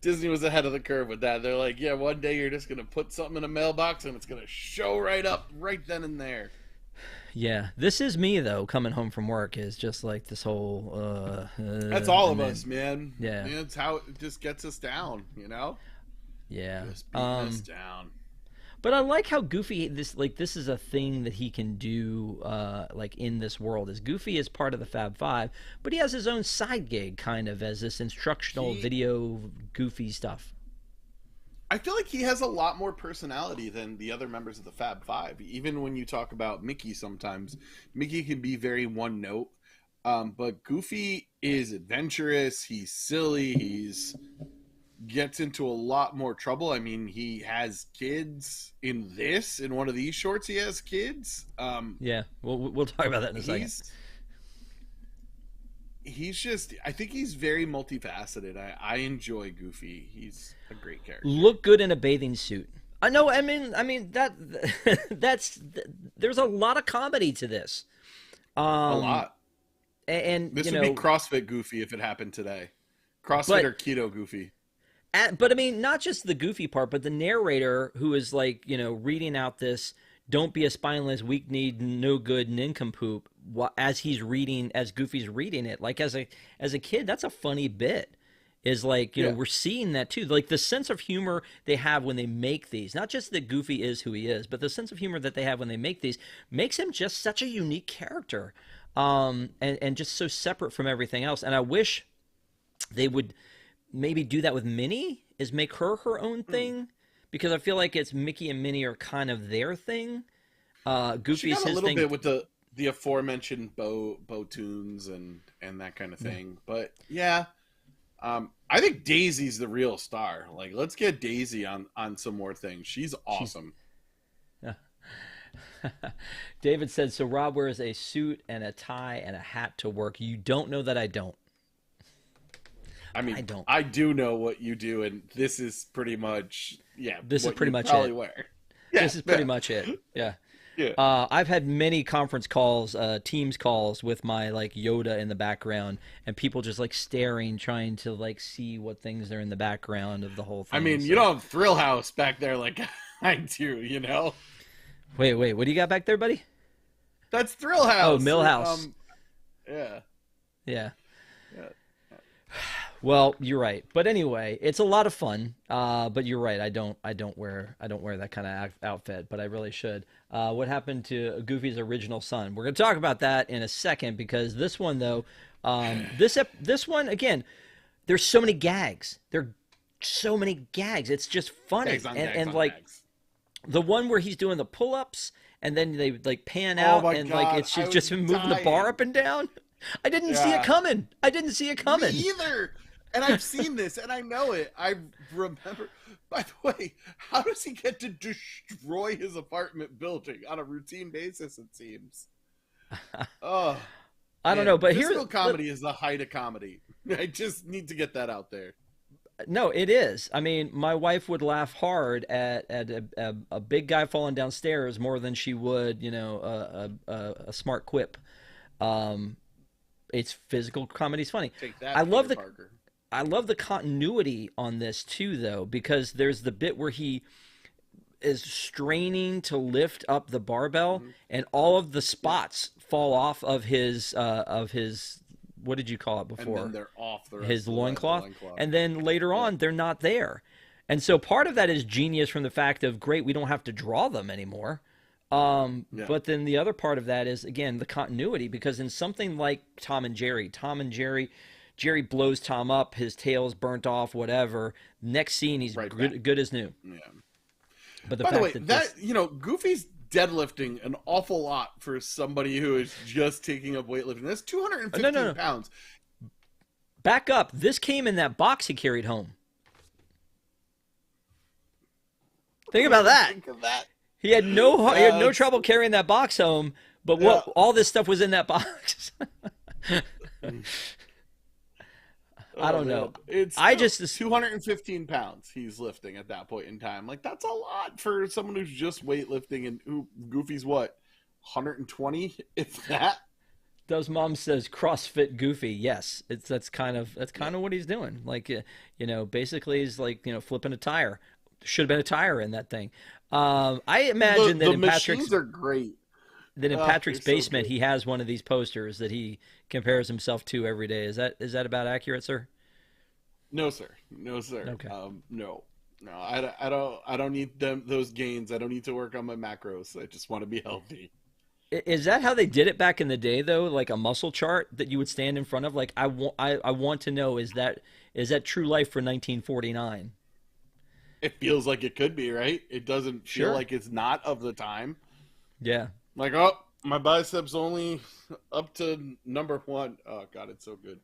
Disney was ahead of the curve with that. They're like, yeah, one day you're just going to put something in a mailbox and it's going to show right up right then and there. Yeah, this is me though. Coming home from work is just like this whole. That's all of us, man. Yeah, it's how it just gets us down, you know. Yeah, just beating us down. But I like how Goofy this is a thing that he can do like in this world. As Goofy is part of the Fab Five, but he has his own side gig kind of as this instructional video Goofy stuff. I feel like he has a lot more personality than the other members of the Fab Five. Even when you talk about Mickey sometimes, Mickey can be very one note. But Goofy is adventurous, he's silly, he's gets into a lot more trouble. I mean, he has kids in one of these shorts he has kids. Yeah, we'll talk about that in a second. He's just, I think he's very multifaceted. I enjoy Goofy. He's a great character. Look good in a bathing suit. I know. I mean that's there's a lot of comedy to this. A lot. And this would be CrossFit Goofy if it happened today. CrossFit or Keto Goofy. But I mean, not just the goofy part, but the narrator who is like, reading out this "Don't be a spineless, weak-kneed, no good nincompoop" as he's reading, as Goofy's reading it. Like as a kid, that's a funny bit. Is like, Yeah. we're seeing that too. Like the sense of humor they have when they make these, not just that Goofy is who he is, but the sense of humor that they have when they make these makes him just such a unique character, and just so separate from everything else. And I wish they would maybe do that with Minnie, is make her own thing, because I feel like it's Mickey and Minnie are kind of their thing. She Goofy's got a his little thing. bit with the aforementioned bow tunes and that kind of thing. But yeah, I think Daisy's the real star. Like, let's get Daisy on some more things. She's awesome. David said, so Rob wears a suit and a tie and a hat to work. You don't know that I don't. I mean, I don't. I do know what you do, and this is pretty much, This is what pretty you much probably it. wear. This is pretty much it. Yeah. Yeah. I've had many conference calls, Teams calls with my like Yoda in the background, and people just like staring, trying to like see what things are in the background of the whole thing. I mean, So- you don't have Thrill House back there like I do, you know? Wait, what do you got back there, buddy? That's Thrill House. Oh, Millhouse. Yeah. Yeah. Yeah. Well, you're right. But anyway, it's a lot of fun. But you're right. I don't wear that kind of outfit, but I really should. What happened to Goofy's original son? We're going to talk about that in a second, because this one though, this one again, there's so many gags. There are so many gags. It's just funny. Gags on and gags on like gags. the one where he's doing the pull-ups and then they like pan Oh out my and God, like it's I just was him moving the bar dying. up and down. I didn't see Yeah. it coming. I didn't see it coming. Me either. And I've seen this, and I know it. I remember. By the way, how does he get to destroy his apartment building on a routine basis? It seems. Oh, I don't know, but physical here, comedy is the height of comedy. I just need to get that out there. no, it is. I mean, my wife would laugh hard at a big guy falling downstairs more than she would, a smart quip. It's physical comedy's funny. Take that. I love Peter the Parker. I love the continuity on this too, though, because there's the bit where he is straining to lift up the barbell, and all of the spots fall off of his what did you call it And before? then they're off the rest His of the loincloth. And then later on, they're not there. And so part of that is genius from the fact of, great, we don't have to draw them anymore. But then the other part of that is, again, the continuity, because in something like Tom and Jerry, Jerry blows Tom up, his tail's burnt off, whatever. Next scene, he's Right good as new. Yeah. But the By fact the way, that this, Goofy's deadlifting an awful lot for somebody who is just taking up weightlifting. That's 215 No. pounds. back up, this came in that box he carried home. Think about that. Think of that. He had no it's- trouble carrying that box home, but Yeah. all this stuff was in that box. I don't know. It's I just 215 pounds he's lifting at that point in time. Like, that's a lot for someone who's just weightlifting, and who Goofy's what, 120, if that. Does Mom says CrossFit Goofy? Yes, that's kind of what he's doing. Like, basically he's like, flipping a tire. Should have been a tire in that thing. I imagine that The in Patrick's machines are great. Patrick's they're so basement good. he has one of these posters that he compares himself to every day. Is that about accurate, sir? No, sir. Okay. No. I don't need those gains. I don't need to work on my macros. I just want to be healthy. Is that how they did it back in the day, though? Like a muscle chart that you would stand in front of? Like, I want to know, is that true life for 1949? It feels like it could be, right? It doesn't feel Sure. like it's not of the time. Yeah. Like, oh, my biceps only up to number 1. Oh God, it's so good.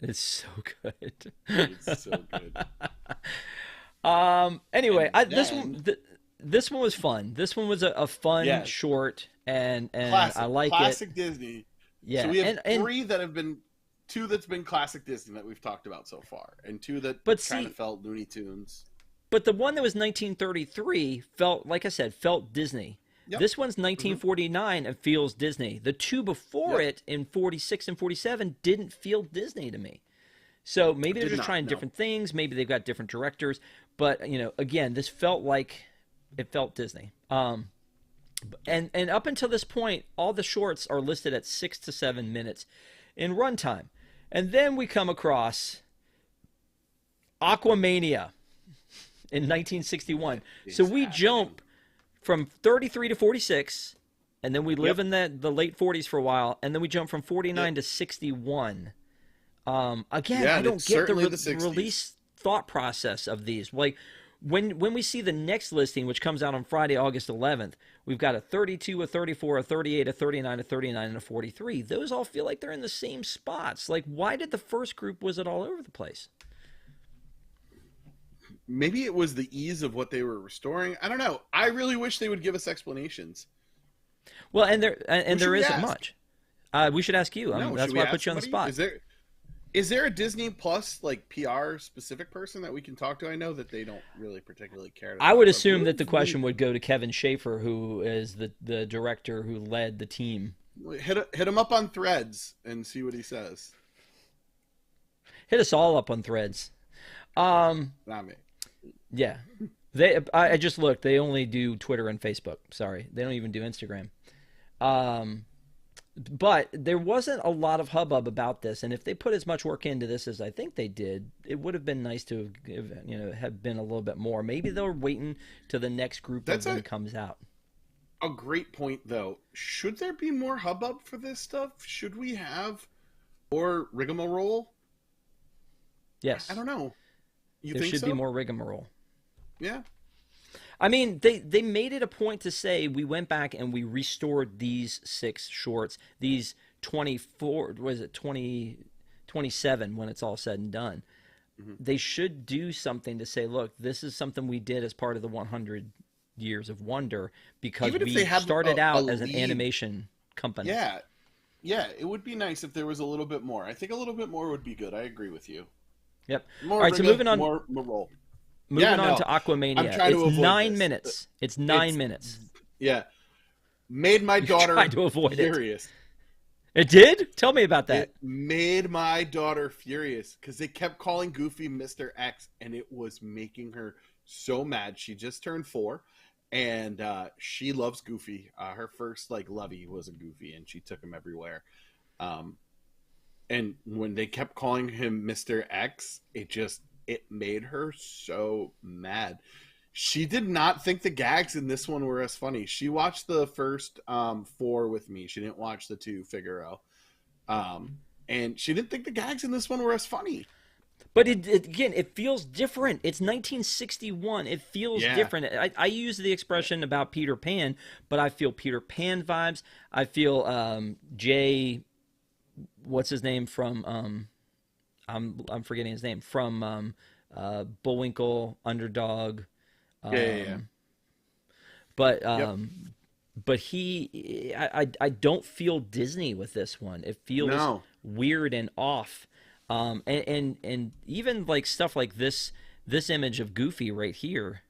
It's so good. It's so good. Anyway, And this one was fun. This one was a fun Yeah. short, and Classic, I like classic it. Disney. Yeah. So we have and 3 that have been 2 that's been classic Disney that we've talked about so far, and 2 that But kind see- of felt Looney Tunes. But the one that was 1933 felt, like I said, felt Disney. Yep. This one's 1949 and feels Disney. The two before Yep. it in 46 and 47 didn't feel Disney to me. So maybe they're Did just not, trying no. different things. Maybe they've got different directors. But, you know, again, this felt like it felt Disney. And up until this point, all the shorts are listed at 6 to 7 minutes in runtime. And then we come across Aquamania in 1961. So we jump from 33 to 46, and then we live in the late 40s for a while, and then we jump from 49 to 61. Again, I don't get the release thought process of these. Like, when we see the next listing, which comes out on Friday, August 11th, we've got a 32, a 34, a 38, a 39, a 39, and a 43. Those all feel like they're in the same spots. Like, why did the first group, was it all over the place? Maybe it was the ease of what they were restoring. I don't know. I really wish they would give us explanations. Well, and there isn't much. We should ask you. That's why I put you on the spot. Is there a Disney Plus like PR specific person that we can talk to? I know that they don't really particularly care. I would assume that the question would go to Kevin Schaefer, who is the director who led the team. Hit him up on Threads and see what he says. Hit us all up on Threads. Not me. Yeah, I just looked. They only do Twitter and Facebook. Sorry, they don't even do Instagram. But there wasn't a lot of hubbub about this, and if they put as much work into this as I think they did, it would have been nice to have been a little bit more. Maybe they're waiting till the next group of them comes out. A great point, though. Should there be more hubbub for this stuff? Should we have more rigmarole? Yes. I don't know. There should be more rigmarole. Yeah. I mean, they made it a point to say we went back and we restored these 6 shorts, these 24, was it 27 when it's all said and done. Mm-hmm. They should do something to say, look, this is something we did as part of the 100 Years of Wonder because we started out as an animation company. Yeah. Yeah, it would be nice if there was a little bit more. I think a little bit more would be good. I agree with you. Yep. All right, so moving on. More roll. Moving on to Aquamania. It's 9 minutes. It's 9 minutes. Yeah. Made my daughter furious. It did? Tell me about that. It made my daughter furious because they kept calling Goofy Mr. X, and it was making her so mad. She just turned 4, and she loves Goofy. Her first lovey was a Goofy, and she took him everywhere. And when they kept calling him Mr. X, it made her so mad. She did not think the gags in this one were as funny. She watched the first 4 with me. She didn't watch the 2 Figaro. And she didn't think the gags in this one were as funny. But again, it feels different. It's 1961. It feels different. I use the expression about Peter Pan, but I feel Peter Pan vibes. I feel Jay, what's his name from I'm forgetting his name, from Bullwinkle, Underdog. But I don't feel Disney with this one. It feels weird and off. And even stuff like this image of Goofy right here,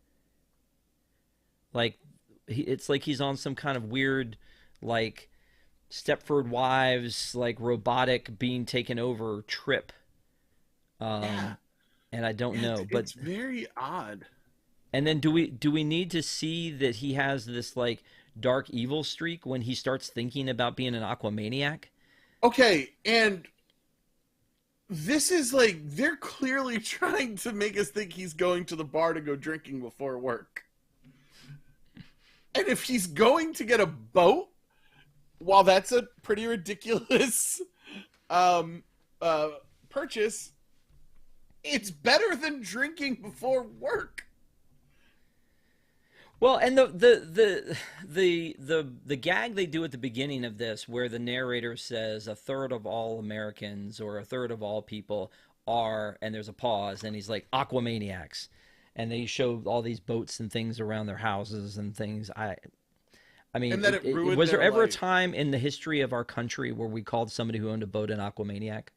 it's like he's on some kind of weird Stepford Wives robotic being taken over trip. And I don't know, but it's very odd. And then do we need to see that he has this dark evil streak when he starts thinking about being an Aquamaniac? Okay, and this is they're clearly trying to make us think he's going to the bar to go drinking before work. And if he's going to get a boat, while that's a pretty ridiculous purchase, it's better than drinking before work. Well, and the gag they do at the beginning of this, where the narrator says 1/3 of all Americans or 1/3 of all people are, and there's a pause, and he's like Aquamaniacs, and they show all these boats and things around their houses and things. I mean, was there ever a time in the history of our country where we called somebody who owned a boat an Aquamaniac?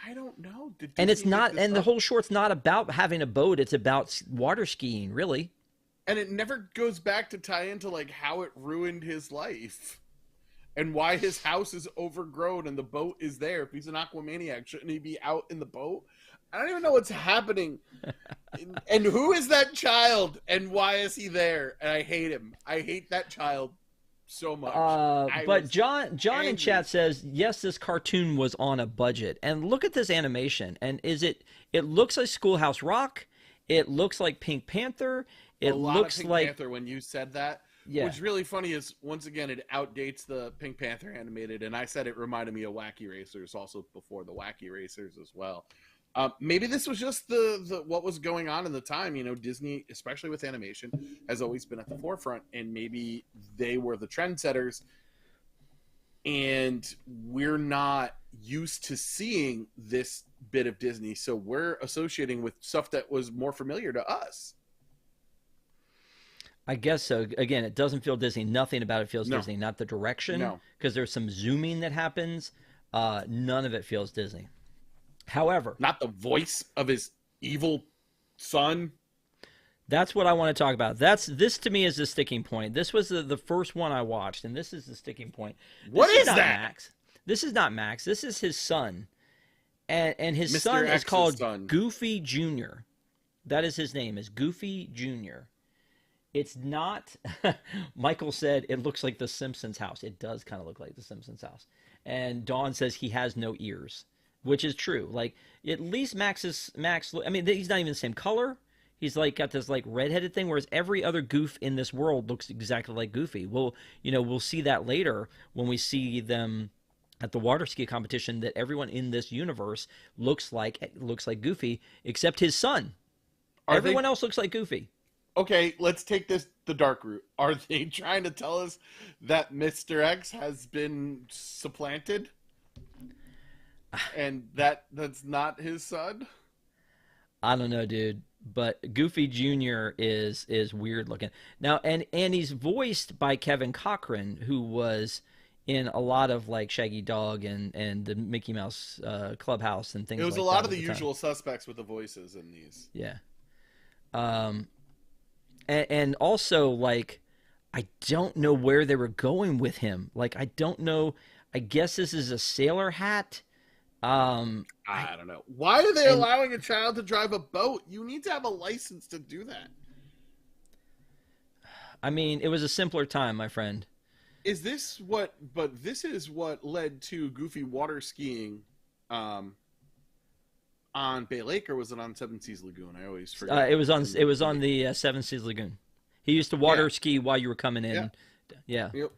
I don't know. And it's not, and the whole short's not about having a boat. It's about water skiing, really. And it never goes back to tie into how it ruined his life. and why his house is overgrown and the boat is there. If he's an Aquamaniac, shouldn't he be out in the boat? I don't even know what's happening. And who is that child and why is he there? And I hate him. I hate that child so much. But John in chat says, yes, this cartoon was on a budget. And look at this animation. And it looks like Schoolhouse Rock. It looks like Pink Panther. It looks Pink like Panther when you said that. Yeah. What's really funny is, once again, it outdates the Pink Panther animated, and I said it reminded me of Wacky Racers, also before the Wacky Racers as well. Maybe this was just the what was going on in the time. You know, Disney, especially with animation, has always been at the forefront, and maybe they were the trendsetters, and we're not used to seeing this bit of Disney, so we're associating with stuff that was more familiar to us. I guess so. Again, it doesn't feel Disney. Nothing about it feels Disney. Not the direction, because there's some zooming that happens. None of it feels Disney. However, not the voice of his evil son. That's what I want to talk about. This to me is the sticking point. This was the first one I watched, and this is the sticking point. What is that? Max. This is not Max. This is his son, and his Mr. son is X's called son. Goofy Jr. That is his name. Is Goofy Jr. It's not. Michael said it looks like the Simpsons house. It does kind of look like the Simpsons house. And Dawn says he has no ears, which is true. Like, at least Max. I mean, he's not even the same color. He's like got this like redheaded thing, whereas every other goof in this world looks exactly like Goofy. We'll see that later when we see them at the water ski competition, that everyone in this universe looks like Goofy except his son. Everyone else looks like Goofy. Okay, let's take this the dark route. Are they trying to tell us that Mr. X has been supplanted? And that's not his son? I don't know, dude. But Goofy Jr. is weird looking. Now, and he's voiced by Kevin Cochran, who was in a lot of like Shaggy Dog and the Mickey Mouse Clubhouse and things like that. It was a lot of the usual suspects with the voices in these. Yeah. And also, like, I don't know where they were going with him. Like, I don't know. I guess this is a sailor hat. I don't know. Why are they allowing a child to drive a boat? You need to have a license to do that. I mean, it was a simpler time, my friend. Is this what? But this is what led to Goofy water skiing on Bay Lake, or was it on Seven Seas Lagoon? I always forget. It was on the Seven Seas Lagoon. He used to water ski while you were coming in. Yeah. Yep.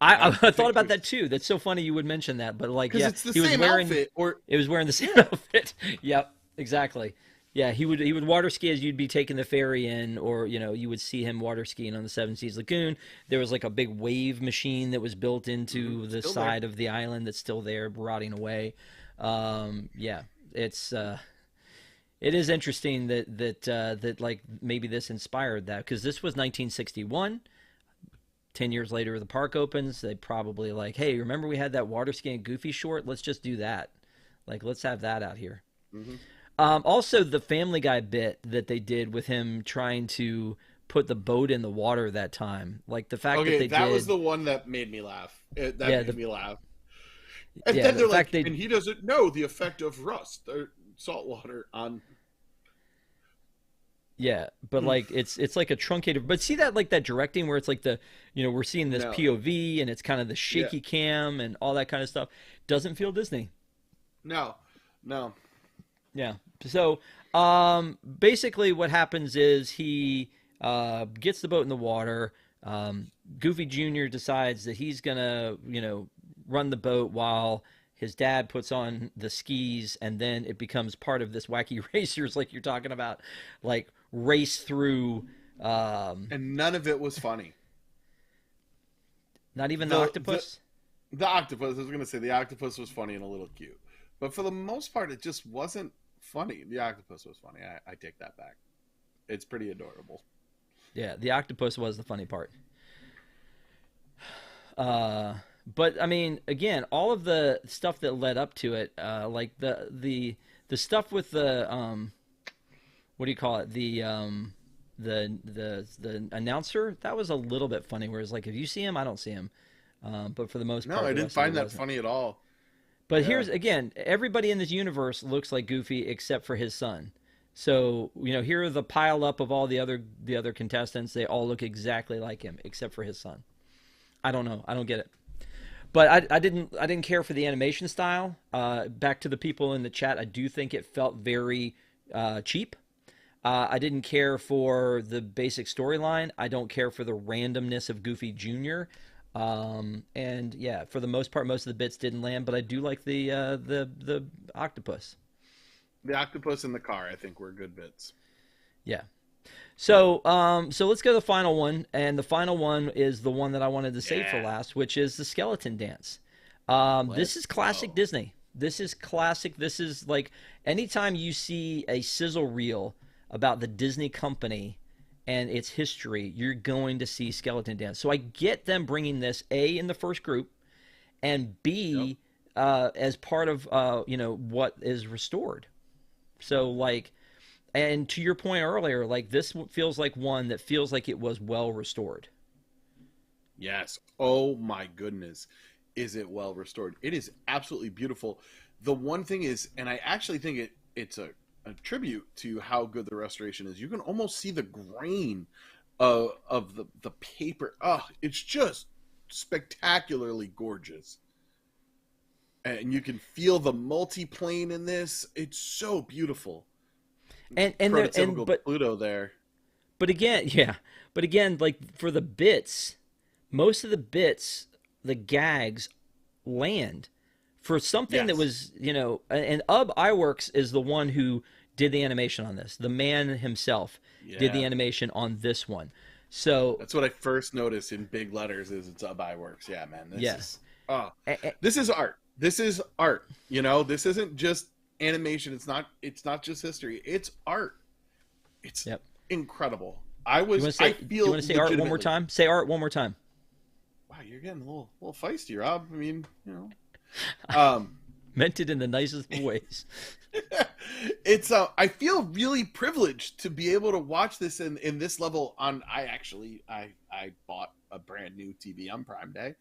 I thought about that too. That's so funny you would mention that, but like, yeah, it's the same outfit, or it was wearing the same outfit. Yep, exactly. Yeah, he would water ski as you'd be taking the ferry in, or you would see him water skiing on the Seven Seas Lagoon. There was like a big wave machine that was built into the side of the island that's still there, rotting away. Yeah, it is interesting that like maybe this inspired that, because this was 1961. 10 years later, the park opens. They probably like, hey, remember we had that water skiing Goofy short? Let's just do that. Like, let's have that out here. Mm-hmm. Also, the Family Guy bit that they did with him trying to put the boat in the water that time. Like, the fact that was the one that made me laugh. That made me laugh. And then they're like, and he doesn't know the effect of rust or salt water on... Yeah, but like it's like a truncated. But see that, like, that directing where it's like we're seeing this POV and it's kind of the shaky cam and all that kind of stuff. Doesn't feel Disney. No. Yeah. So basically what happens is he gets the boat in the water. Goofy Jr. decides that he's gonna run the boat while his dad puts on the skis, and then it becomes part of this Wacky Racers, like you're talking about, like race through. And none of it was funny. Not even the octopus? The octopus, I was going to say the octopus was funny and a little cute. But for the most part, it just wasn't funny. The octopus was funny. I take that back. It's pretty adorable. Yeah, the octopus was the funny part. But I mean, again, all of the stuff that led up to it, like the stuff with the what do you call it? The announcer, that was a little bit funny. Whereas, like, if you see him, I don't see him. But for the most No, part, I the didn't rest of find it that wasn't. funny at all. But Yeah. here's again, everybody in this universe looks like Goofy except for his son. So here are the pile up of all the other contestants. They all look exactly like him except for his son. I don't know. I don't get it. But I didn't care for the animation style. Back to the people in the chat, I do think it felt very cheap. I didn't care for the basic storyline. I don't care for the randomness of Goofy Jr. And yeah, for the most part, most of the bits didn't land. But I do like the octopus. The octopus in the car, I think, were good bits. Yeah. So let's go to the final one, and the final one is the one that I wanted to save for Yeah. last, which is the skeleton dance. This is Let's classic go. Disney. This is classic. This is like anytime you see a sizzle reel about the Disney company and its history, you're going to see skeleton dance. So I get them bringing this A in the first group, and Yep. B as part of what is restored. So like. And to your point earlier, like this feels like one that feels like it was well restored. Yes. Oh my goodness. Is it well restored? It is absolutely beautiful. The one thing is, and I actually think it's a tribute to how good the restoration is. You can almost see the grain of the paper. Oh, it's just spectacularly gorgeous. And you can feel the multiplane in this. It's so beautiful. And there and Prototypical Pluto there. but again, yeah. But again, like for the bits, most of the bits, the gags land for something that Yes. was, and Ub Iwerks is the one who did the animation on this. The man himself did the Yeah. animation on this one. So, That's what I first noticed in big letters is it's up by works. Yeah, man. This yeah. is oh, A- a- this is art. This is art. This isn't just animation. It's not just history. It's art. It's Yep. incredible. You want to I say do you feel want to say art one more legitimately. time? Say art one more time. Wow, you're getting a little feisty, Rob. I mean, Um Meant it in the nicest of ways. it's I feel really privileged to be able to watch this in this level on I bought a brand new TV on Prime Day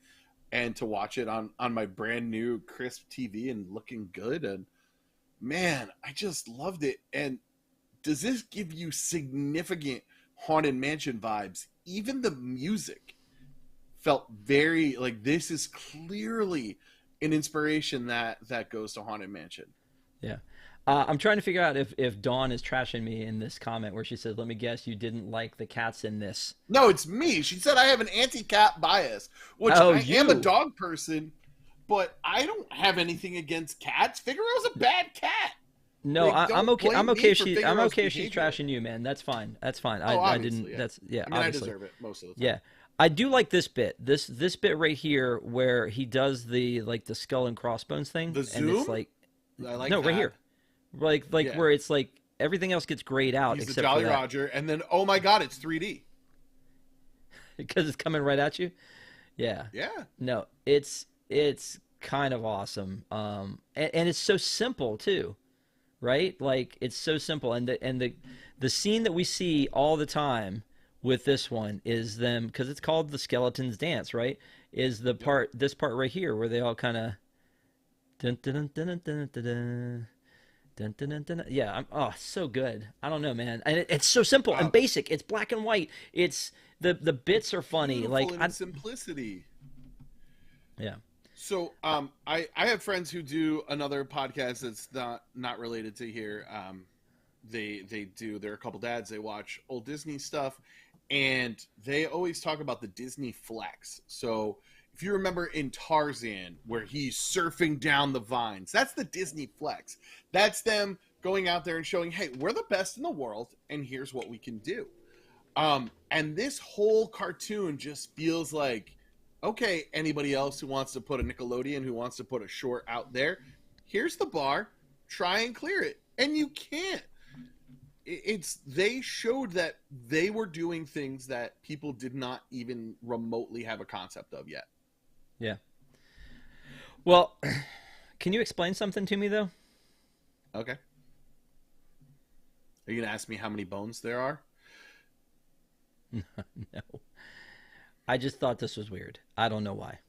and to watch it on my brand new crisp TV and looking good, and man, I just loved it. And does this give you significant Haunted Mansion vibes? Even the music felt very like this is clearly an inspiration that goes to Haunted Mansion. Yeah. I'm trying to figure out if Dawn is trashing me in this comment where she says, "Let me guess, you didn't like the cats in this." No, it's me. She said I have an anti-cat bias, which Oh, I am a you. dog person, but I don't have anything against cats. Figaro's a bad cat. No, Like, I'm don't okay. I'm blame okay me if for I'm Figaro's okay if she's behavior. trashing you, man. That's fine. That's fine. Oh, I obviously, didn't. yeah. That's yeah. I mean, I Obviously, deserve it most of the time. yeah. I do like this bit. This bit right here where he does the skull and crossbones thing, The and it's zoom, like I like no, that. right here, like Yeah, where it's like everything else gets grayed out he's the except for Jolly that Roger, and then oh my god, it's 3D. because it's coming right at you. Yeah. Yeah, No, it's kind of awesome. And it's so simple too, right? Like it's so simple, and the scene that we see all the time with this one is them because it's called the Skeletons Dance, right? Is the yep. this part right here where they all kind of dun dun dun dun dun dun dun. Dun, dun, dun, dun. Yeah, oh, so good. I don't know, man, and it's so simple and Wow, basic. It's black and white. It's the bits are funny. beautiful Like in I, its simplicity. yeah, So, I have friends who do another podcast that's not related to here. They're a couple dads. They watch old Disney stuff, and they always talk about the Disney flex. So, if you remember in Tarzan, where he's surfing down the vines, that's the Disney flex. That's them going out there and showing, hey, we're the best in the world, and here's what we can do. And this whole cartoon just feels like, okay, anybody else who wants to put a Nickelodeon, who wants to put a short out there, here's the bar, try and clear it. And you can't. They showed that they were doing things that people did not even remotely have a concept of yet. yeah. Well, can you explain something to me though? Okay. Are you going to ask me how many bones there are? No. I just thought this was weird. I don't know why.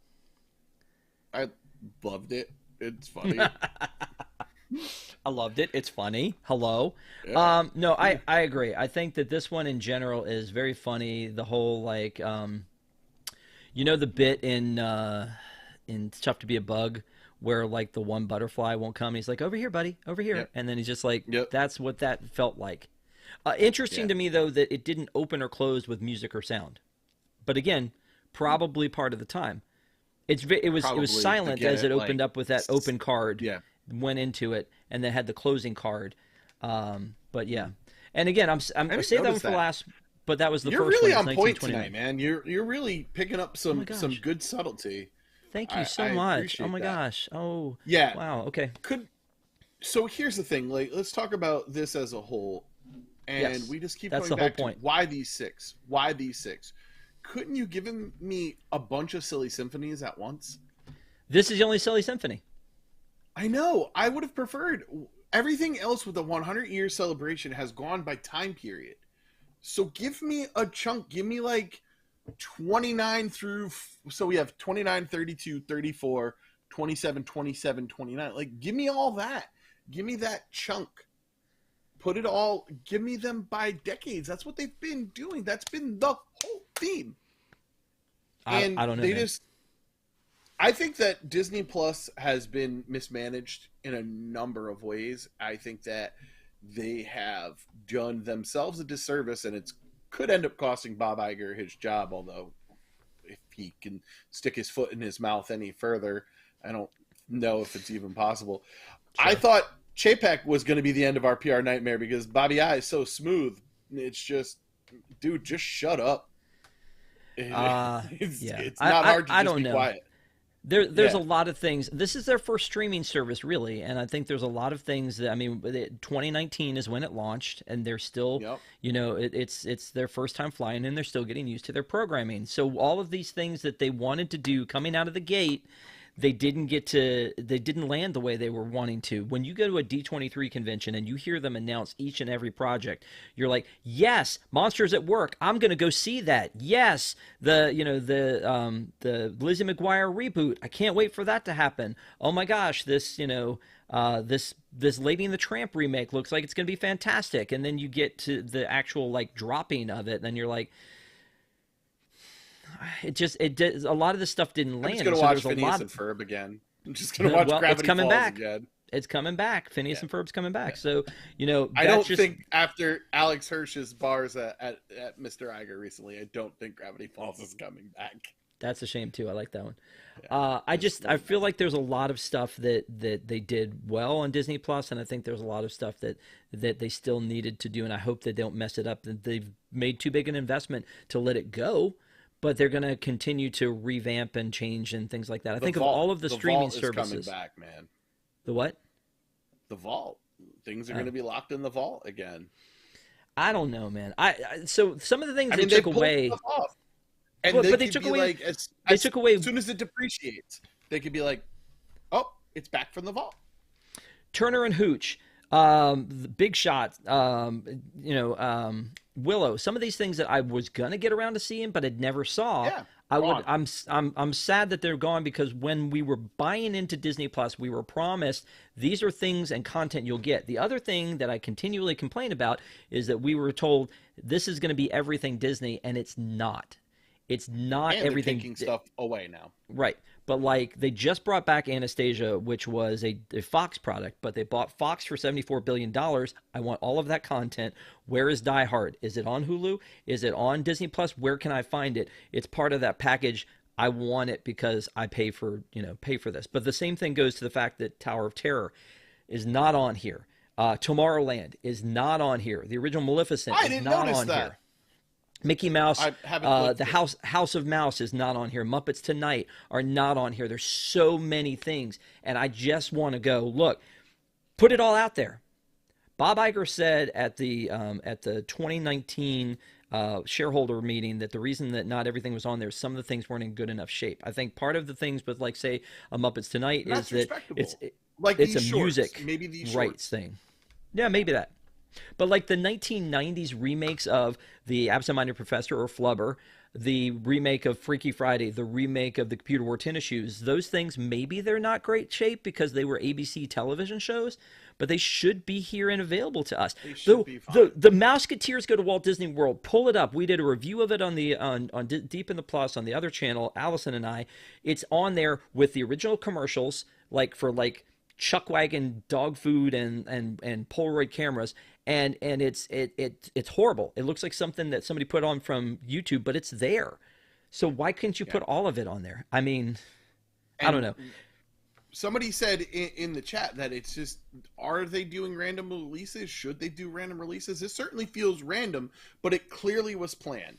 I loved it. It's funny. I loved it. It's funny. Hello. Yeah. No, I agree. I think that this one in general is very funny. The whole like, the bit in Tough to Be a Bug where like the one butterfly won't come. He's like, over here, buddy, over here, Yep. and then he's just like, Yep. that's what that felt like. Interesting Yeah. to me though that it didn't open or close with music or sound, but again, probably part of the time. It was Probably to silent get as it it, opened like, up with that open card, yeah. went into it, and then had the closing card. But yeah, and again, I didn't saved that one notice for that. last, but that was the You're first really one. on It was point 1921. tonight, man. You're really picking up Oh my some gosh. good subtlety. Thank you so I much. Oh appreciate my that. gosh. Oh, Yeah. wow. Okay. So here's the thing. Like, let's talk about this as a whole. And Yes. we just keep That's going the whole back to point. why these six? Why these six? Couldn't you give me a bunch of silly symphonies at once? This is the only silly symphony. I know. I would have preferred everything else with the 100-year celebration has gone by time period. So give me a chunk. Give me like 29 through. So we have 29, 32, 34, 27, 27, 29. Like, give me all that. Give me that chunk. Put it all. Give me them by decades. That's what they've been doing. That's been the whole theme. And I don't know. they Man. just. I think that Disney Plus has been mismanaged in a number of ways. I think that they have done themselves a disservice, and it could end up costing Bob Iger his job. Although, if he can stick his foot in his mouth any further, I don't know if it's even possible. Sure. I thought Chapek was going to be the end of our PR nightmare because Bobby I is so smooth. It's just, dude, just shut up. Yeah. It's not hard to I just don't be know. quiet. There's Yeah. a lot of things. This is their first streaming service, really, and I think there's a lot of things that 2019 is when it launched, and they're still, Yep. it's their first time flying, and they're still getting used to their programming. So all of these things that they wanted to do coming out of the gate, they didn't land the way they were wanting to. When you go to a D23 convention and you hear them announce each and every project, you're like, yes, Monsters at Work, I'm going to go see that. Yes, the Lizzie McGuire reboot, I can't wait for that to happen. Oh my gosh, this Lady and the Tramp remake looks like it's going to be fantastic. And then you get to the actual like dropping of it, and then you're like, a lot of this stuff didn't land. I'm just gonna so watch there's a Phineas lot. and Ferb again. I'm just gonna watch Well, it's Gravity coming Falls back. again. It's coming back. Phineas Yeah. and Ferb's coming back. So I that's don't just, think after Alex Hirsch's bars at Mr. Iger recently, I don't think Gravity Falls is coming back. that's a shame too. I like that one. Yeah. I feel like there's a lot of stuff that they did well on Disney Plus, and I think there's a lot of stuff that they still needed to do, and I hope they don't mess it up. That they've made too big an investment to let it go. But they're going to continue to revamp and change and things like that. I think of all of the streaming Vault is services. coming back, man. The what? The Vault. Things are going to be locked in the vault again. I don't know, man. So some of the things I they mean, took pulled away. stuff off. And But they they could took be away- like, they took away- as soon as it depreciates, they could be like, oh, it's back from the vault. Turner and Hooch, the Big Shot, Willow. Some of these things that I was gonna get around to seeing, but had never saw. Yeah, I'm sad that they're gone because when we were buying into Disney Plus, we were promised these are things and content you'll get. The other thing that I continually complain about is that we were told this is going to be everything Disney, and it's not. It's not And everything. they're taking stuff away now. Right. But like they just brought back Anastasia, which was a Fox product, but they bought Fox for $74 billion. I want all of that content. Where is Die Hard? Is it on Hulu? Is it on Disney Plus? Where can I find it? It's part of that package. I want it because I pay for this. But the same thing goes to the fact that Tower of Terror is not on here. Tomorrowland is not on here. The original Maleficent I is didn't not notice on that. here. Mickey Mouse, I haven't looked the at House of Mouse is not on here. Muppets Tonight are not on here. There's so many things, and I just want to go look, put it all out there. Bob Iger said at the 2019 shareholder meeting that the reason that not everything was on there is some of the things weren't in good enough shape. I think part of the things with like say a Muppets Tonight That's is that respectable. it's Like it's these a shorts, music maybe these rights shorts. thing. Yeah, maybe that. But like the 1990s remakes of The Absent-Minded Professor or Flubber, the remake of Freaky Friday, the remake of The Computer Wore Tennis Shoes, those things, maybe they're not great shape because they were ABC television shows, but they should be here and available to us. They should be fine. The Mouseketeers Go to Walt Disney World. Pull it up. We did a review of it on Deep in the Plus on the other channel, Allison and I. It's on there with the original commercials, like for like chuck wagon dog food and Polaroid cameras, and it's horrible. It looks like something that somebody put on from YouTube, but it's there. So why couldn't you put all of it on there? I mean, I don't know. Somebody said in the chat that it's just, are they doing random releases? Should they do random releases? This certainly feels random, but it clearly was planned.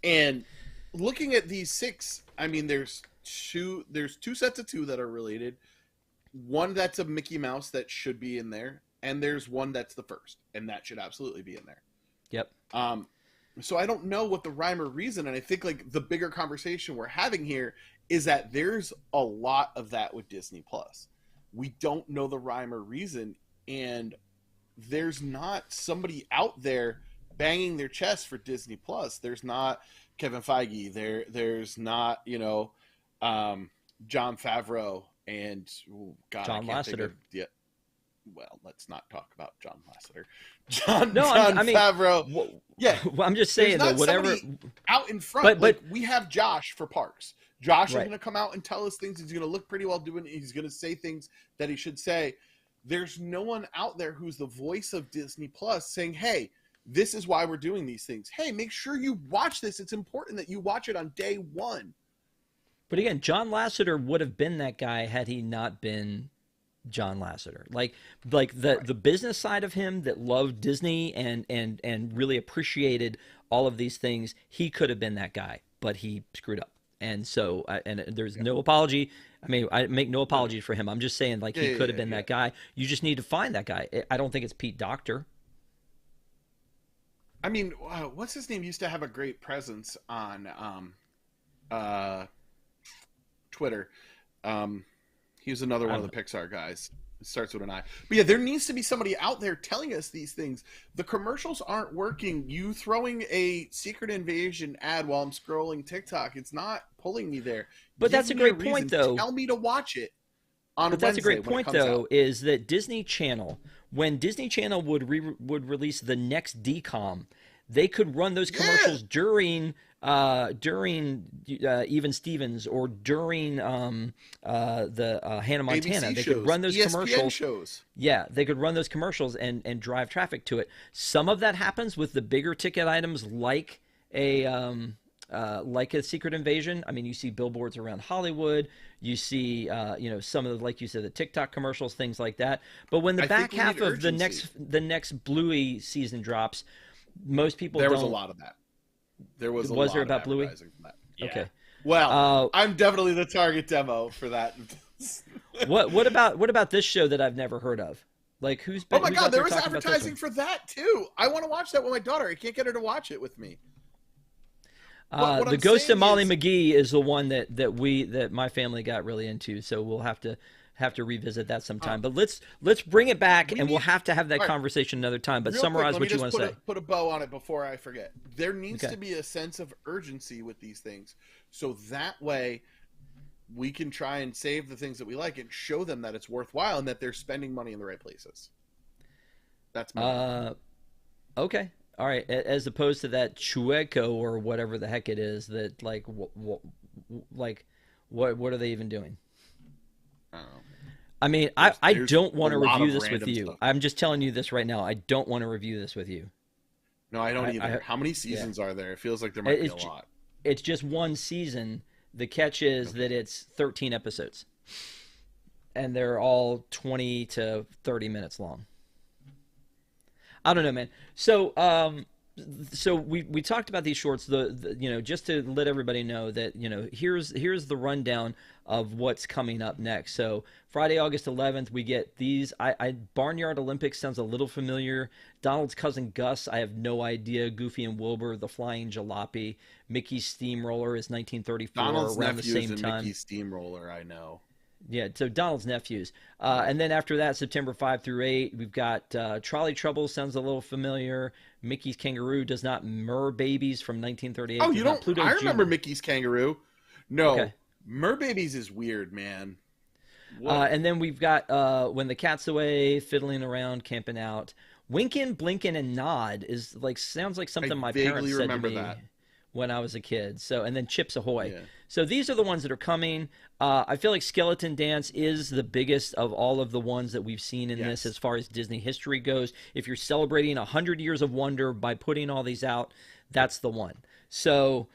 And looking at these 6, I mean, there's two sets of 2 that are related. One that's a Mickey Mouse that should be in there, and there's one that's the first, and that should absolutely be in there. Yep. So I don't know what the rhyme or reason, and I think like the bigger conversation we're having here is that there's a lot of that with Disney Plus. We don't know the rhyme or reason, and there's not somebody out there banging their chest for Disney Plus. There's not Kevin Feige. There's not, John Favreau and John Lasseter. Well, let's not talk about John Lasseter. John Favreau. Well, I'm just saying that whatever out in front, but we have Josh for Parks. Josh is going to come out and tell us things. He's going to look pretty well doing it. He's going to say things that he should say. There's no one out there who's the voice of Disney Plus saying, hey, this is why we're doing these things. Hey, make sure you watch this. It's important that you watch it on day 1. But again, John Lasseter would have been that guy had he not been John Lasseter. Like the business side of him that loved Disney and really appreciated all of these things, he could have been that guy, but he screwed up. And so, and there's no apology. I mean, I make no apology for him. I'm just saying, like, he could have been that guy. You just need to find that guy. I don't think it's Pete Docter. I mean, what's his name? Used to have a great presence on Twitter. He was another one of the Pixar guys. It starts with an I. But yeah, there needs to be somebody out there telling us these things. The commercials aren't working. You throwing a Secret Invasion ad while I'm scrolling TikTok, it's not pulling me there. But that's a great point, though. Tell me to watch it on Wednesday. But that's a great point, though, is that Disney Channel, when Disney Channel would release the next DCOM, they could run those commercials during Even Stevens or during the Hannah Montana. ABC they shows, could run those ESPN commercials. Shows. Yeah, they could run those commercials and drive traffic to it. Some of that happens with the bigger ticket items like a Secret Invasion. I mean, you see billboards around Hollywood. You see, some of the, like you said, the TikTok commercials, things like that. But when the back half of the next Bluey season drops, most people there was a lot of that. There was a lot there of about Bluey? That. Yeah. Okay. Well, I'm definitely the target demo for that. What about this show that I've never heard of? Like who's been, oh my who's god, out there there was talking advertising for that too. I want to watch that with my daughter. I can't get her to watch it with me. The Ghost of Molly McGee is the one that my family got really into. So we'll have to revisit that sometime. But let's bring it back, and we'll have to have that conversation another time. But summarize what you want to say. Put a bow on it before I forget. There needs to be a sense of urgency with these things, so that way we can try and save the things that we like and show them that it's worthwhile and that they're spending money in the right places. That's my okay. All right, as opposed to that Chueco or whatever the heck it is that what are they even doing? I mean, I don't want to review this with you. Stuff. I'm just telling you this right now. I don't want to review this with you. No, I don't either. How many seasons are there? It feels like there might be a lot. It's just one season. The catch is that it's 13 episodes, and they're all 20 to 30 minutes long. I don't know, man. So we talked about these shorts. Just to let everybody know that here's the rundown of what's coming up next. So Friday, August 11th, we get these. Barnyard Olympics sounds a little familiar. Donald's Cousin Gus, I have no idea. Goofy and Wilbur, The Flying Jalopy. Mickey's Steamroller is 1934, Donald's around the same and time. Mickey's Steamroller, I know. Yeah, so Donald's nephews. And then after that, September 5 through 8, we've got Trolley Trouble, sounds a little familiar. Mickey's Kangaroo Does Not Mer Babies from 1938. Oh, Does you not don't? Pluto I remember Jr. Mickey's Kangaroo. No, Okay. Merbabies is weird, man. What? And then we've got When the Cat's Away, Fiddling Around, Camping Out. Winkin', Blinkin', and Nod is like sounds like I something my vaguely parents said to remember me that. when I was a kid. So, and then Chips Ahoy. Yeah. So these are the ones that are coming. I feel like Skeleton Dance is the biggest of all of the ones that we've seen in this Yes. as far as Disney history goes. If you're celebrating 100 years of wonder by putting all these out, that's the one. So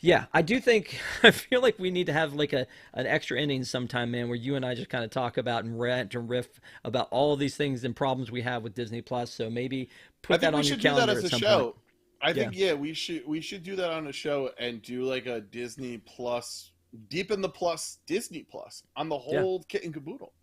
yeah, I do think I feel like we need to have like an extra ending sometime, man, where you and I just kind of talk about and rant and riff about all of these things and problems we have with Disney Plus. So maybe I put think that we on your should do that calendar as at a some show. point. I Yeah. think we should do that on a show and do like a Disney Plus, deep in the plus Disney Plus on the Yeah. whole kit and caboodle.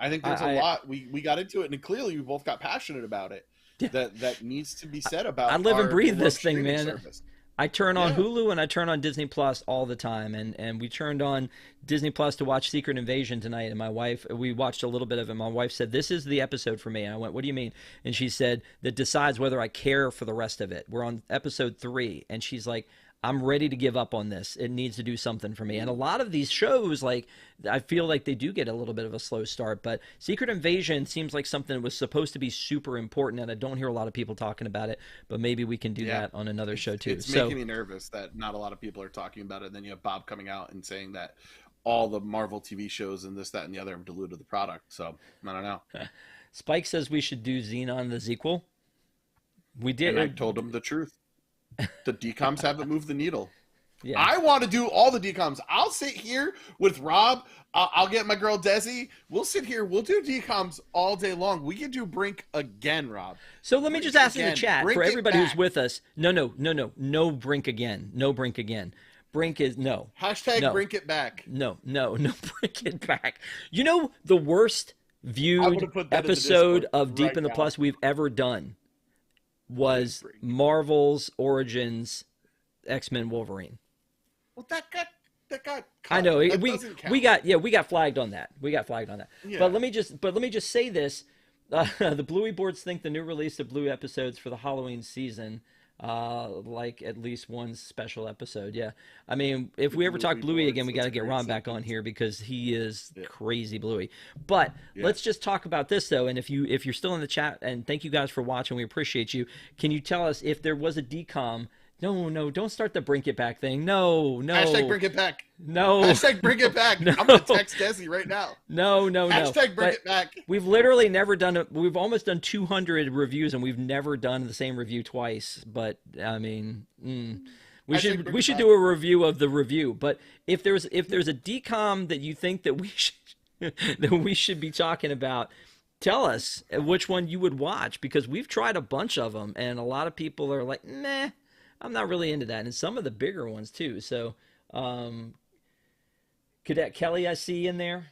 I think there's I a lot we got into it, and clearly we both got passionate about it. Yeah. That needs to be said about. I live and our breathe beloved this thing, streaming man. service. I turn on Yeah. Hulu and I turn on Disney Plus all the time, and we turned on Disney Plus to watch Secret Invasion tonight, and we watched a little bit of it. My wife said, "This is the episode for me," and I went, "What do you mean?" And she said, "That decides whether I care for the rest of it." We're on episode 3, and she's like, "I'm ready to give up on this. It needs to do something for me." And a lot of these shows, like, I feel like they do get a little bit of a slow start, but Secret Invasion seems like something that was supposed to be super important, and I don't hear a lot of people talking about it, but maybe we can do Yeah. that on another show too. It's So making me nervous that not a lot of people are talking about it. And then you have Bob coming out and saying that all the Marvel TV shows and this, that, and the other have diluted the product. So I don't know. Spike says we should do Xenon the sequel. We did. And I told him the truth. The decoms haven't moved the needle. Yeah. I want to do all the decoms. I'll sit here with Rob. I'll get my girl Desi. We'll sit here. We'll do decoms all day long. We can do Brink again, Rob. So let me just ask in the again. chat Brink for it everybody who's back. with us. No Brink again. No Brink again. Brink is no. Hashtag No. Brink it back. No Brink it back. You know the worst I'm viewed gonna put that in the episode Discord of Deep right in the now. Plus we've ever done was Brink. Marvel's Origins X-Men Wolverine. Well, that got cut. I know That we doesn't count. we got flagged on that. Yeah. But let me just say this: the Bluey boards think the new release of Bluey episodes for the Halloween season, like at least one special episode. Yeah, I mean, if we ever talk Bluey Bluey boards, again, we that's got to a get great Ron back on sentence. here because he is Yeah. crazy Bluey. But Yeah. let's just talk about this though. And if you're still in the chat, and thank you guys for watching, we appreciate you. Can you tell us if there was a decom? No, don't start the Brink It Back thing. No. Hashtag Bring it back. No. Hashtag Bring it back. No. I'm gonna text Desi right now. No. Hashtag Bring But it back. we've literally never done it. We've almost done 200 reviews, and we've never done the same review twice. But I mean, we Hashtag Bring we it should back. do a review of the review. But if there's a decom that you think that we should that we should be talking about, tell us which one you would watch, because we've tried a bunch of them, and a lot of people are like, "Meh, I'm not really into that," and some of the bigger ones too. So, Cadet Kelly, I see in there.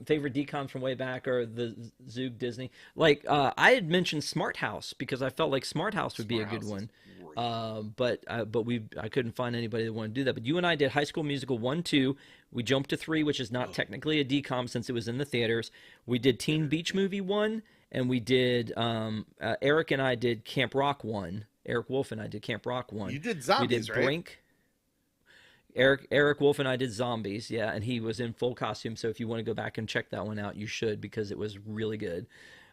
Favorite decoms from way back are the Zoog Disney. Like I had mentioned Smart House because I felt like Smart House would be a Smart good House one. is great. But I couldn't find anybody that wanted to do that. But you and I did High School Musical 1, 2. We jumped to 3, which is not technically a decom since it was in the theaters. We did Teen Beach Movie 1, and we did Eric and I did Camp Rock 1. Eric Wolf and I did Camp Rock 1. You did We zombies, did right? Brink. Eric Wolf and I did Zombies, yeah, and he was in full costume. So if you want to go back and check that one out, you should, because it was really good.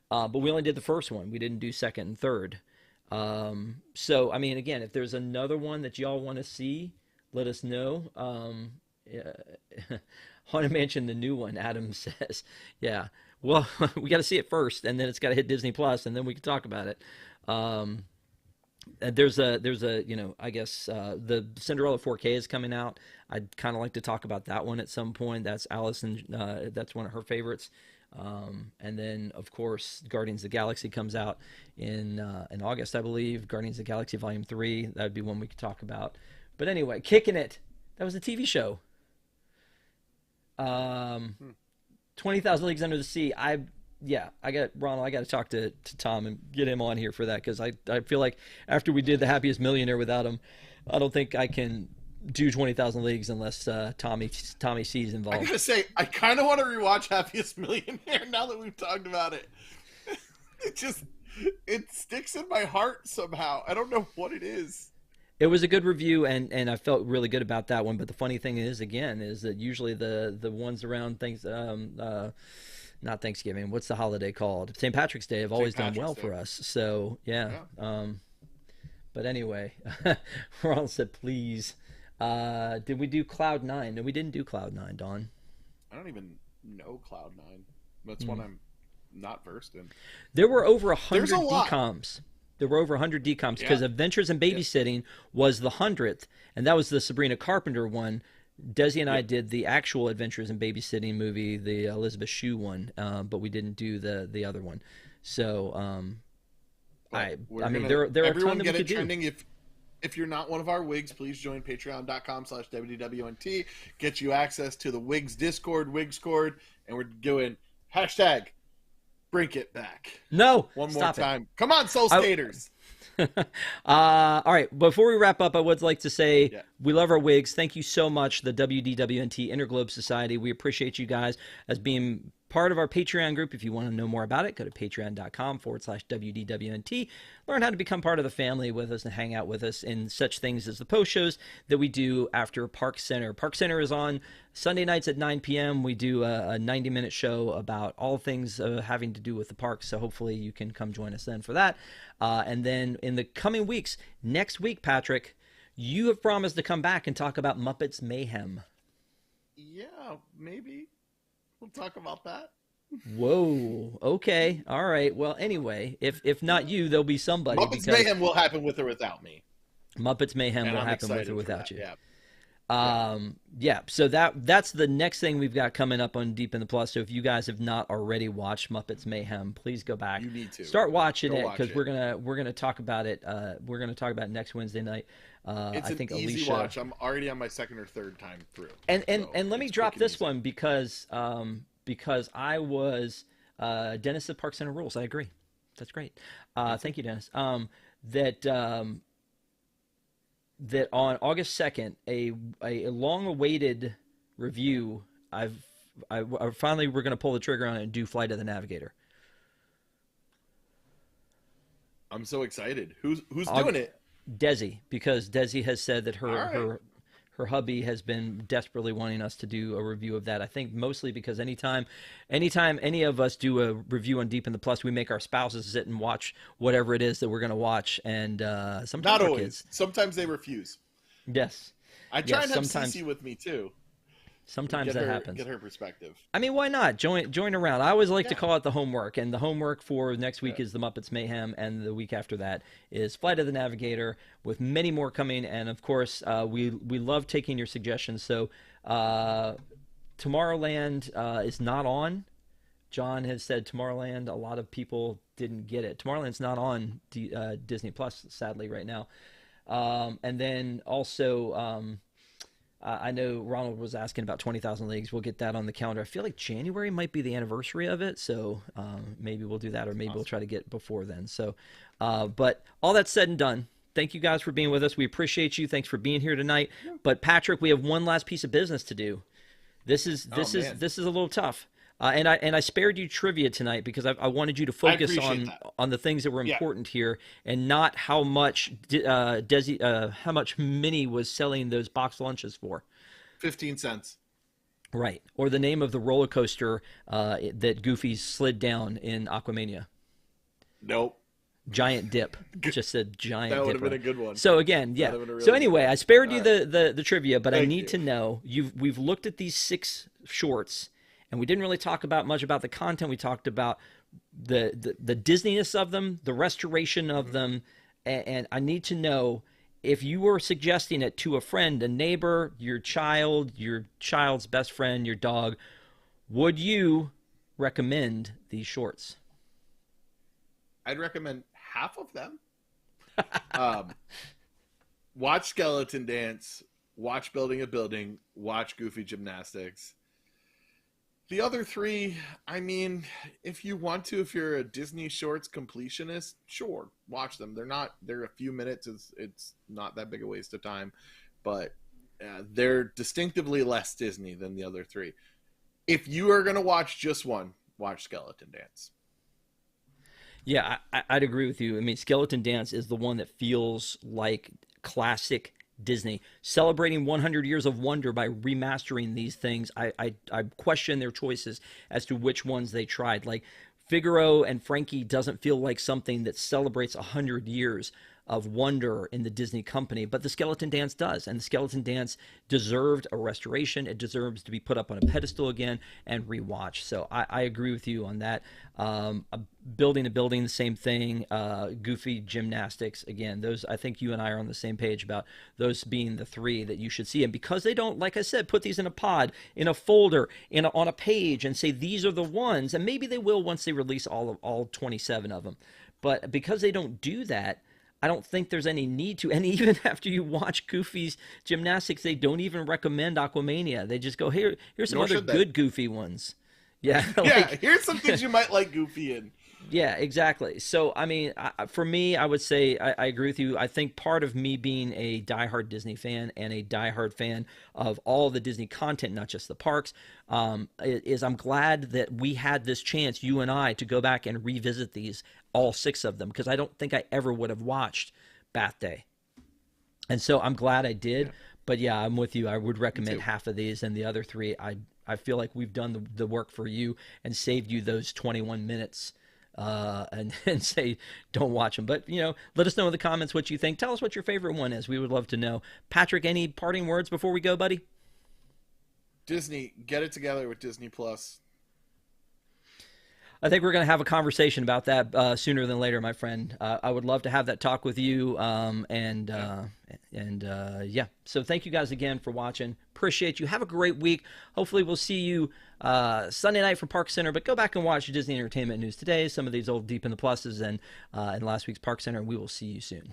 But we only did the first one. We didn't do second and third. So I mean, again, if there's another one that y'all want to see, let us know. Haunted Mansion, the new one, Adam says. Yeah. Well, we got to see it first, and then it's got to hit Disney Plus, and then we can talk about it. There's a I guess the Cinderella 4K is coming out. I'd kind of like to talk about that one at some point. That's Allison. That's one of her favorites. And then of course Guardians of the Galaxy comes out in August, I believe. Guardians of the Galaxy Volume 3. That'd be one we could talk about. But anyway, Kicking It. That was a TV show. 20,000 Leagues Under the Sea. I got Ronald. I got to talk to Tom and get him on here for that, because I feel like after we did The Happiest Millionaire without him, I don't think I can do 20,000 Leagues unless Tommy C's I involved. gotta say, I kind of want to rewatch Happiest Millionaire now that we've talked about it. It sticks in my heart somehow. I don't know what it is. It was a good review, and I felt really good about that one. But the funny thing is, again, is that usually the ones around things, not Thanksgiving, what's the holiday called? St. Patrick's Day have always done well for us. So yeah. But anyway, Ronald said, please. Did we do Cloud 9? No, we didn't do Cloud 9, Don. I don't even know Cloud 9. That's one I'm not versed in. There were over 100 DCOMs. There were over 100 DCOMs because Adventures in Babysitting was the 100th, and that was the Sabrina Carpenter one. Desi and I did the actual Adventures in Babysitting movie, the Elizabeth Shue one, but we didn't do the other one. So I mean, there are a ton that we could do. If you're not one of our wigs, please join patreon.com/WDWNT. Get you access to the Wigs Discord, Wigscord, and we're doing hashtag Bring It Back. No, one more time. Come on, Soul Skaters. All right. Before we wrap up, I would like to say we love our wigs. Thank you so much, the WDWNT Interglobe Society. We appreciate you guys as being part of our Patreon group. If you want to know more about it, go to patreon.com/WDWNT. Learn how to become part of the family with us and hang out with us in such things as the post shows that we do after Park Center. Park Center is on Sunday nights at 9 p.m. We do a 90-minute show about all things having to do with the park, so hopefully you can come join us then for that. And then in the coming weeks, next week, Patrick, you have promised to come back and talk about Muppets Mayhem. Yeah, maybe. We'll talk about that. Whoa. Okay. All right. Well, anyway, if not you, there'll be somebody. Muppets Mayhem will happen with or without me. Muppets Mayhem will happen with or without you. Yeah. So that's the next thing we've got coming up on Deep in the Plus. So if you guys have not already watched Muppets Mayhem, please go back. You need to start watching it because we're gonna talk about it. We're gonna talk about it next Wednesday night. It's I think an easy Alicia. Watch. I'm already on my second or third time through. And let me drop this one because I was Dennis at Park Center Rules. I agree. That's great. Thank you, Dennis. That on August 2nd, a long-awaited review. I finally we're going to pull the trigger on it and do Flight of the Navigator. I'm so excited. Who's doing it? Desi, because Desi has said that her hubby has been desperately wanting us to do a review of that. I think mostly because anytime any of us do a review on Deep in the Plus, we make our spouses sit and watch whatever it is that we're going to watch. And sometimes not always. Kids, sometimes they refuse. Yes. I try and have Cece with me too. Sometimes that happens. Get her perspective. I mean, why not? Join around. I always like to call it the homework, and the homework for next week is the Muppets Mayhem, and the week after that is Flight of the Navigator, with many more coming. And of course, we love taking your suggestions. So, Tomorrowland is not on. John has said Tomorrowland. A lot of people didn't get it. Tomorrowland's not on Disney Plus, sadly, right now. And then also. I know Ronald was asking about 20,000 Leagues. We'll get that on the calendar. I feel like January might be the anniversary of it, so maybe we'll do that, or maybe we'll try to get before then. So, but all that said and done, thank you guys for being with us. We appreciate you. Thanks for being here tonight. But Patrick, we have one last piece of business to do. This is a little tough. And I spared you trivia tonight because I wanted you to focus on the things that were important here, and not how much how much Minnie was selling those box lunches for. 15 cents. Right, or the name of the roller coaster that Goofy slid down in Aquamania. Nope. Giant Dip. Just said Giant Dip. That would have been a good one. So again, yeah. So anyway, I spared you the trivia, but I need to know we've looked at these 6 shorts. And we didn't really talk much about the content. We talked about the Disneyness of them, the restoration of them, and I need to know if you were suggesting it to a friend, a neighbor, your child's best friend, your dog, would you recommend these shorts? I'd recommend half of them. Watch Skeleton Dance, watch Building a Building, watch Goofy Gymnastics. The other 3, I mean, if you want to, if you're a Disney Shorts completionist, sure, watch them. They're a few minutes. It's not that big a waste of time. But they're distinctively less Disney than the other three. If you are going to watch just one, watch Skeleton Dance. Yeah, I'd agree with you. I mean, Skeleton Dance is the one that feels like classic Disney, celebrating 100 years of wonder by remastering these things. I question their choices as to which ones they tried. Like Figaro and Frankie doesn't feel like something that celebrates 100 years of wonder in the Disney company, but the Skeleton Dance does, and the Skeleton Dance deserved a restoration. It deserves to be put up on a pedestal again and rewatched. So I agree with you on that. Building to Building, the same thing. Goofy, Gymnastics, again, those, I think you and I are on the same page about those being the three that you should see. And because they don't, like I said, put these in a pod, in a folder, on a page, and say these are the ones, and maybe they will once they release all 27 of them. But because they don't do that, I don't think there's any need to. And even after you watch Goofy's Gymnastics, they don't even recommend Aquamania. They just go, here's some other good Goofy ones. Yeah. Yeah, here's some things you might like Goofy in. Yeah, exactly. So, I mean, for me, I would say I agree with you. I think part of me being a diehard Disney fan and a diehard fan of all the Disney content, not just the parks, is I'm glad that we had this chance, you and I, to go back and revisit these, all 6 of them, because I don't think I ever would have watched Bath Day. And so I'm glad I did. Yeah. But yeah, I'm with you. I would recommend half of these, and the other 3, I feel like we've done the work for you and saved you those 21 minutes. And say don't watch them. But, you know, let us know in the comments what you think. Tell us what your favorite one is. We would love to know. Patrick, any parting words before we go, buddy? Disney, get it together with Disney Plus. I think we're going to have a conversation about that sooner than later, my friend. I would love to have that talk with you. Yeah. So thank you guys again for watching. Appreciate you. Have a great week. Hopefully we'll see you Sunday night for Park Center. But go back and watch Disney Entertainment News today, some of these old Deep in the Pluses, and last week's Park Center. And we will see you soon.